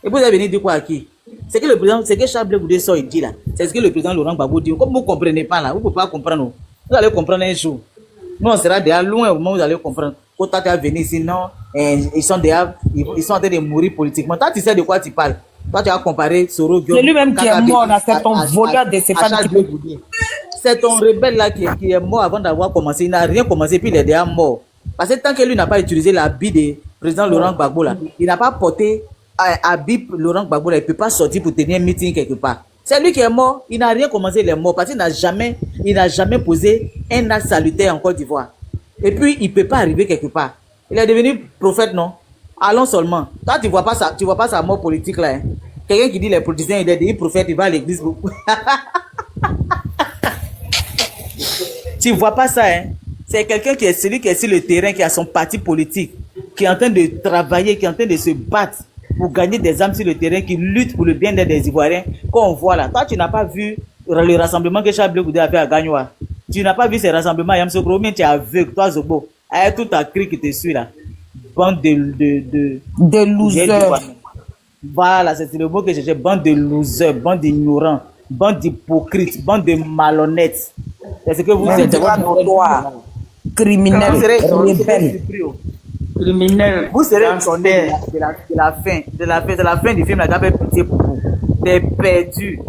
Et vous avez venu dire quoi à qui? C'est que Charles Blé Goudé sort, il dit là. C'est ce que le président Laurent Gbagbo dit. Comme vous ne comprenez pas là, vous ne pouvez pas comprendre. Vous allez comprendre un jour. Nous, on sera déjà loin au moment où vous allez comprendre. Quand tu as venu ici, non, ils sont en train de mourir politiquement. Toi, tu sais de quoi tu parles. Toi, tu as comparé Soro Guillaume. C'est lui-même qui est mort, là, c'est ton voleur de ses femmes. C'est ton rebelle là qui est mort avant d'avoir commencé. Il n'a rien commencé, puis il est déjà mort. Parce que tant que lui n'a pas utilisé l'habit du président Laurent Gbagbo là, il n'a pas porté habit Laurent Gbagbo là, il ne peut pas sortir pour tenir un meeting quelque part. C'est lui qui est mort, il n'a rien commencé, il est mort parce qu'il n'a jamais posé un acte salutaire en Côte d'Ivoire. Et puis, il ne peut pas arriver quelque part. Il est devenu prophète, non? Allons seulement. Toi, tu ne vois pas sa mort politique là. Hein? Quelqu'un qui dit les politiciens, il est devenu prophète, il va à l'église beaucoup. Tu ne vois pas ça, hein? C'est quelqu'un qui est celui qui est sur le terrain, qui a son parti politique, qui est en train de travailler, qui est en train de se battre pour gagner des âmes sur le terrain, qui lutte pour le bien-être des Ivoiriens, qu'on voit là. Toi, tu n'as pas vu le rassemblement que Chablé Goudé a fait à Gagnoa. Tu n'as pas vu ces rassemblements, Yamsokro, mais tu es aveugle, toi Zobo. Avec tout ta cri qui te suit là. Bande de losers. Voilà, c'est le mot que j'ai. Bande de losers, bande d'ignorants, bande d'hypocrites, bande de malhonnêtes. C'est ce que vous êtes. Criminel, criminel. Vous serez étonnés de la fin du film, la gamme pitié pour vous. T'es perdu.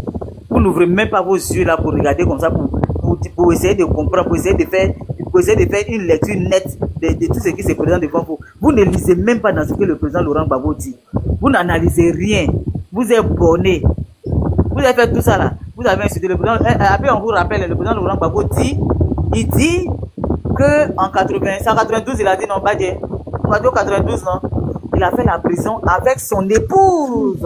Vous n'ouvrez même pas vos yeux là pour regarder comme ça, pour essayer de comprendre, pour essayer de faire une lecture nette de tout ce qui se présente devant vous. Vous ne lisez même pas dans ce que le président Laurent Gbagbo dit. Vous n'analysez rien. Vous êtes borné. Vous avez fait tout ça là. Vous avez insulté le président. Après, on vous rappelle, le président Laurent Gbagbo dit, il dit que en 192, il a dit non, pas dit. En 92, non. Il a fait la prison avec son épouse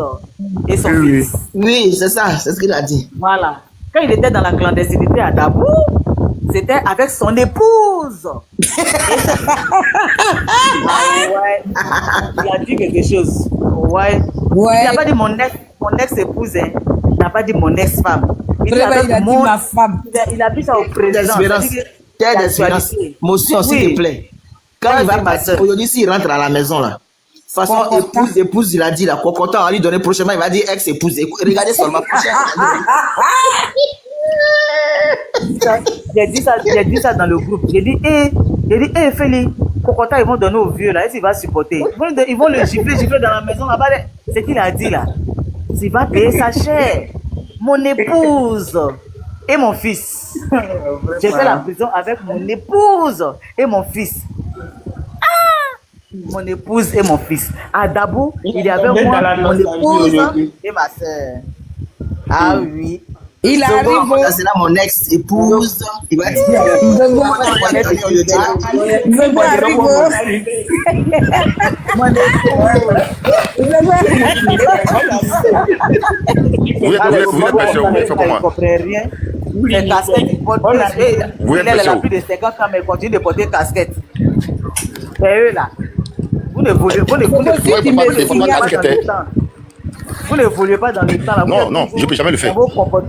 et son fils. Oui, c'est ça, c'est ce qu'il a dit. Voilà. Quand il était dans la clandestinité à Dabou, c'était avec son épouse. Ouais. Il a dit quelque chose. Ouais. Il n'a pas dit mon ex-épouse, hein. Il n'a pas dit mon ex-femme. Il a dit ma femme. Il a dit ça au président. Terre d'espérance. Motion, s'il te plaît. Quand il va passer, aujourd'hui, s'il rentre à la maison là, façon épouse, il a dit là, content à lui donner prochainement, il va dire ex-épouse. Regardez seulement J'ai dit ça dans le groupe. J'ai dit, Félix, content, ils vont donner au vieux là, et s'il va supporter. Ils vont le gifler dans la maison là-bas. C'est qu'il a dit là. Il va payer sa chair. Mon épouse et mon fils. J'ai fait la prison avec mon épouse et mon fils. Mon épouse et mon fils. À Dabou, il y avait moi, mon épouse et ma soeur. Ah oui. Il arrive. C'est là mon ex-épouse. Il va dire. Vous êtes pressé, vous faites comment? Les casquettes, il a plus de 50 ans, mais il continue de porter casquette. C'est eux là. Vous ne voulez pas dans le temps là. Non, je ne peux jamais le faire.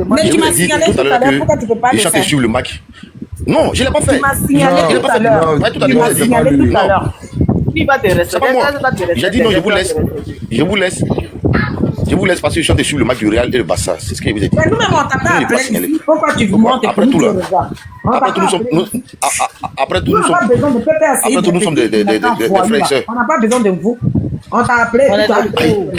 Mais tu m'as signalé tout à l'heure, pourquoi tu ne peux pas le faire? Il chante sur le Mac. Non, je ne l'ai pas fait. Tu m'as signalé tout à l'heure. Tu m'as signalé tout à l'heure. Il va te respecter. J'ai dit non, je vous laisse. Je vous laisse parce que je chante sur le match du Real et le Barça. C'est ce que vous avez dit. Mais nous-mêmes, on t'a pas appelé ici. Pourquoi tu vous montes? Après tout, là. Après tout, nous sommes des frères et sœurs. On n'a pas besoin de vous. On t'a appelé.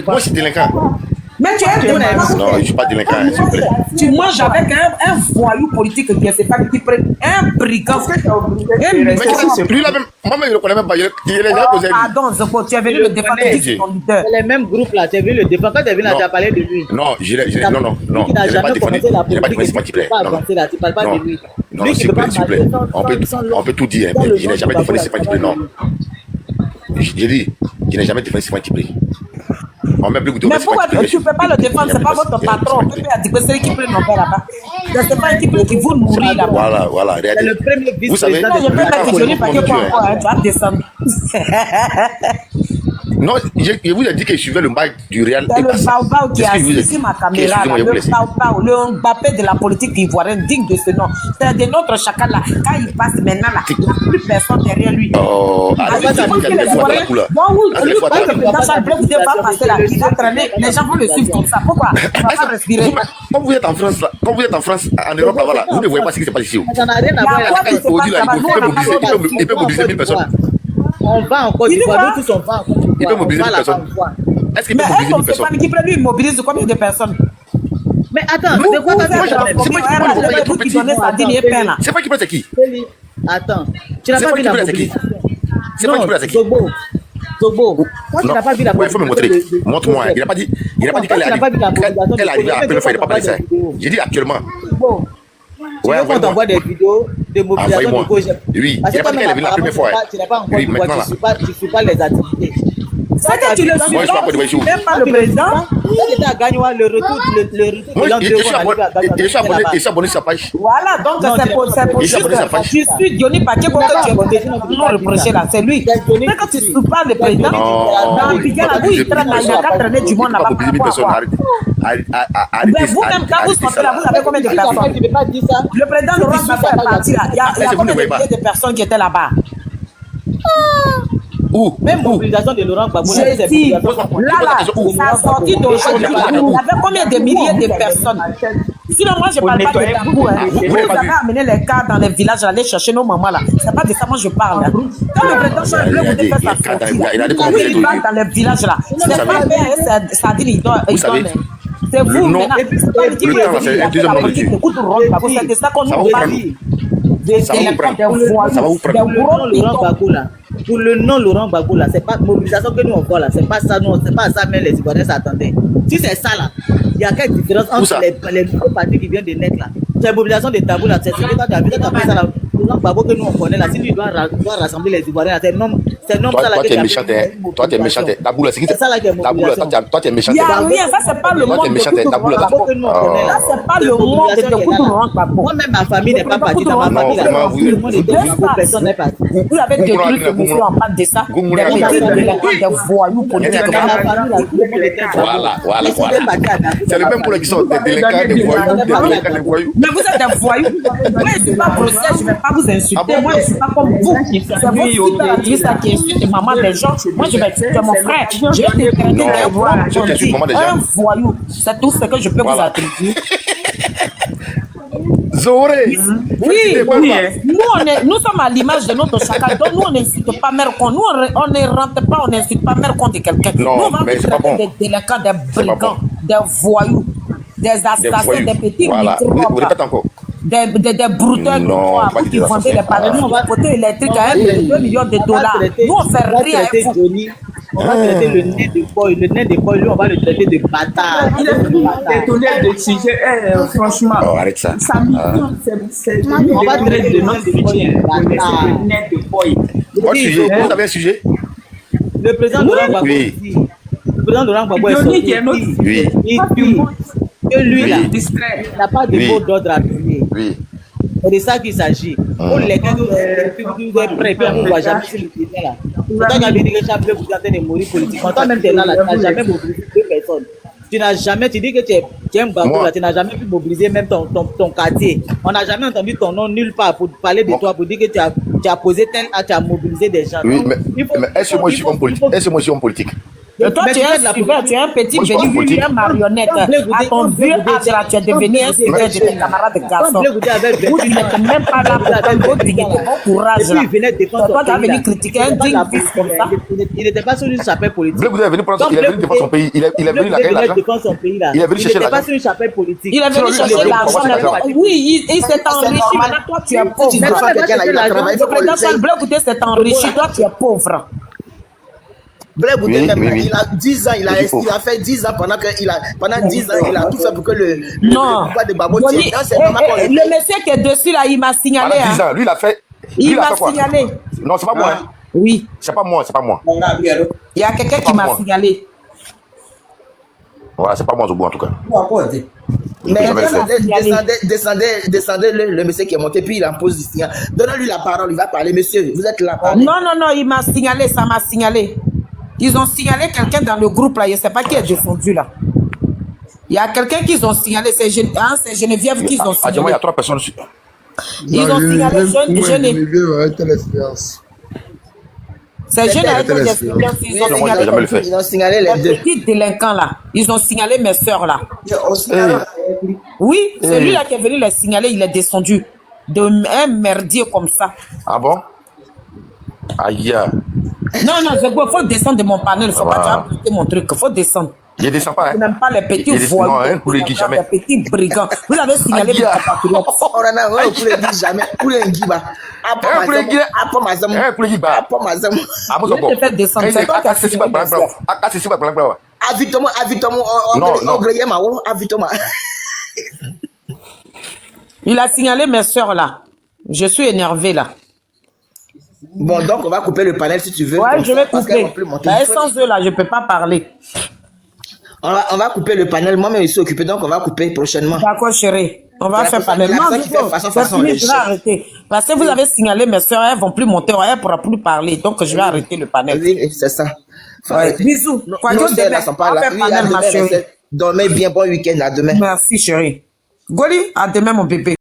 Moi, je suis délinquant. Mais tu es délinquant. Non, je ne suis pas délinquant, s'il vous plaît. Tu manges avec un voyou politique qui ne sait pas qui prend un brigand. Mais lui là même, moi-même, je ne le connais même pas. Je l'ai déjà posé. Pardon, Zoko, tu es venu le défendre. C'est les mêmes groupes là. Tu es venu le défendre. Quand tu es venu là, tu as parlé de lui. Non, je n'ai pas défendu. Je n'ai pas défendu, c'est pas qui plaît. Tu parles pas de lui. Non, s'il vous plaît, s'il vous plaît. On peut tout dire, mais je n'ai jamais défendu, c'est pas qui plaît, non. J'ai dit, je n'ai jamais défendu, c'est pas qui plaît. Mais pourquoi tu ne peux pas le défendre? Ce n'est pas votre patron. On peut dire que c'est qui plaît non pas là-bas. C'est pas qui plaît qui vous nourrit là-bas. Voilà, c'est le premier vice. Vous savez, non, je peux pas que je n'ai pas que quoi encore. Tu vas descendre. Non, je vous ai dit que je suivais le bail du Real. C'est le Baobao qui a ici ma caméra. Le Baobao, le Mbappé de la politique ivoirienne, digne de ce nom. C'est de notre chacal là. Quand il passe maintenant là, il n'y a plus personne derrière lui. Oh, il va traîner, les gens vont le suivre comme ça. Pourquoi? Il va pas respirer. Quand vous êtes en France, en Europe là-bas là, vous ne voyez pas ce qui se passe ici. Ça n'a rien à voir avec il peut mobiliser 1000 personnes. On va en Côte d'Ivoire, nous tous on va en Côte d'Ivoire. Il peut mobiliser 1000 personnes. Est-ce qu'il peut mobiliser 1000 personnes? Qui peut lui mobilise combien de personnes? Mais attends, de quoi c'est pas qui prend, c'est qui? Attends, tu n'as pas vu la mobilisation? C'est pas qui prend, c'est qui? Togo. Moi, tu n'as pas vu la mobilisation? Il faut me montrer. Montre-moi. Il n'a pas dit qu'elle est arrivée à la première fois, il n'a pas parlé de ça. J'ai dit actuellement. Ouais, on t'envoie des vidéos de mobilisation de gauche. Oui, il n'a pas dit qu'elle est venue la première fois. Tu n'as pas encore vu, tu ne suis pas les activités. C'est que tu le suis. Moi, je suis pas de vous. Même pas le président. Il a gagné le retour. Moi, je suis abonné sur sa page. Voilà, donc c'est pour tu suis Diony Pacheco que tu es non reproché là, c'est lui. C'est que tu suis pas le président. Dans Abidjan, là, où il traîne là, il y a 4 années du monde là-bas. Mais vous-même, quand vous sortez là, vous avez combien de personnes? Le président Laurent Gbagbo est parti là. Il y a combien de personnes qui étaient là-bas? Où? Même mobilisation de Laurent Gbagbo. J'ai dit, là, ça a sorti d'aujourd'hui. Il y avait combien de milliers de personnes? Sinon, moi, je ne parle pas de tabou. Vous avez amené les cas dans les villages, aller chercher nos mamans là. C'est pas de ça, moi, je parle. Quand le président Charles Bleu voulait faire sa sortie, il va dans les villages là. C'est pas bien, ça dit, il donne. C'est vous maintenant. C'est pas qui veut c'est de ça qu'on nous parle. Ça va vous prendre. Pour le nom Laurent Gbagbo là, c'est pas mobilisation que nous on voit là, c'est pas ça, non, c'est pas ça même les Ivoiriens s'attendaient. Si c'est ça là, il y a quelle différence entre les nouveaux partis qui viennent de naître là? C'est mobilisation des tabous là, c'est ce que tu as vu, ça là, Laurent Gbagbo que nous on connaît là, si lui doit rassembler les Ivoiriens là, c'est non ça là. Toi tu es méchant, toi tu es méchant, tabou là, c'est ça là qui est mobilisation. Toi tu es méchant. Il y a rien, ça c'est pas le monde de tabou là. Là c'est pas le monde de Laurent Gbagbo. Moi-même ma famille n'est pas partie dans ma famille là. Personne n'est parti. Vous avez des trucs en parle de ça. Des voyous politiques. Voilà. C'est le même pour les qui sont des délinquants, des voyous. Mais vous êtes des voyous. Moi, je ne suis pas procès, je ne vais pas vous insulter. Moi, je ne suis pas comme vous. C'est votre superactrice qui insulte maman des gens. Moi, je vais insulter mon frère. Je vais te traiter d'un voyou. C'est tout ce que je peux vous attribuer. Zoré. Oui. Nous sommes à l'image de notre chacun. Donc, nous, on n'insulte pas Mercon. Nous, on ne rentre pas, on n'insulte pas Mercon de quelqu'un. Nous, on va vous traiter des délinquants, des brigands, des voyous, des assassins, des petits microbes. Des brouteurs qui vendaient les panneaux, poteaux électriques à 2 millions de dollars. Nous, on ne fait rien. On va traiter le nez de boy. Le nez de boy, lui, on va le traiter de bâtard. Il est détourné de sujet. Franchement, arrête ça. On va traiter le nez de boy de bâtard. Le nez de boy. Vous avez un sujet? Le président Laurent Gbagbo. Le président Laurent Gbagbo est sorti. Oui. Il dit que lui, là, il n'a pas de mot d'ordre à donner. Oui. C'est de ça qu'il s'agit. Pour les gars, nous sommes prêts, on ne voit jamais sur le terrain là. Quand tu as dit que Chapelet vous train de mourir politiquement, toi-même tu es là, tu n'as jamais mobilisé 2 personnes. Tu dis que tu es un Gbagbo là, tu n'as jamais pu mobiliser même ton quartier. On n'a jamais entendu ton nom nulle part pour parler de toi, pour dire que tu as posé tel acte, tu as mobilisé des gens. Oui, mais est-ce que moi je suis homme politique? Est-ce que moi je suis homme politique? Toi, tu es un petit béni, tu es marionnette. À ton vieux âge, là, tu es devenu un sujet de tes camarades de garçons. Vous, tu n'êtes même pas là pour faire votre dignité, bon courage. Là. Toi, tu as venu critiquer un digne fils comme ça. Il n'était pas sur une chapelle politique. Il est venu défendre son pays. Il est venu défendre son pays là. Il est venu chercher l'argent. Il n'était pas l'argent. sur une chapelle politique. Il est venu chercher l'argent. Oui, il s'est enrichi. Maintenant, toi, tu es pauvre. Le président Charles Bleu s'est enrichi. Toi, tu es pauvre. Blé Goudé, il a 10 ans, il a fait 10 ans pendant 10 ans, il a tout fait pour que le pouvoir de Gbagbo tienne. Le monsieur qui est dessus là, il m'a signalé. Pendant 10 ans, lui, il a fait. Il m'a signalé. Non, c'est pas moi. Oui. C'est pas moi. Il y a quelqu'un qui m'a signalé. Voilà, c'est pas moi, Zobo, en tout cas. Mais descendez le monsieur qui est monté, puis il en pose ici. Donnez-lui la parole, il va parler. Monsieur, vous êtes là. Non, il m'a signalé, ça m'a signalé. Ils ont signalé quelqu'un dans le groupe là, je ne sais pas qui est descendu là. Il y a quelqu'un qu'ils ont signalé, c'est Geneviève qu'ils ont signalé. Il y a 3 personnes. Ils ont signalé c'est jeune avec l'expérience. Ils ont signalé les 2 petits délinquants là. Ils ont signalé mes soeurs là. Oui, celui-là qui est venu les signaler, il est descendu d'un merdier comme ça. Ah bon? Aïe. Non, il faut descendre de mon panel. Il ne faut pas appliquer mon truc. Il faut descendre. Je ne descends pas. Je n'aime pas les petits voyous. Les petits brigands. Vous avez signalé mes compatriotes. On en a un pour les dire jamais. Pour les guiba. Je te fais descendre. C'est toi qui as signalé. Il a signalé mes soeurs là. Je suis énervé là. Bon, donc on va couper le panel si tu veux. Ouais, je vais parce qu'elles couper. vont plus monter. Bah, sans eux, là, je peux pas parler. On va couper le panel. Moi-même, je suis occupé, donc on va couper prochainement. D'accord, chérie. On va La faire personne- panel. la Non, personne qui fait façon, je vais les arrêter. Parce que vous avez signalé mes soeurs, elles vont plus monter, elles ne pourront plus parler. Donc, je vais arrêter le panel. Oui, c'est ça. Ouais, bisous. Quoi, Nos Dieu sœurs, là, t'aime. sont pas On là. fait Oui, panel, à ma demain, chérie. dormez bien, bon week-end, à demain. Merci, chérie. Goli, à demain, mon bébé.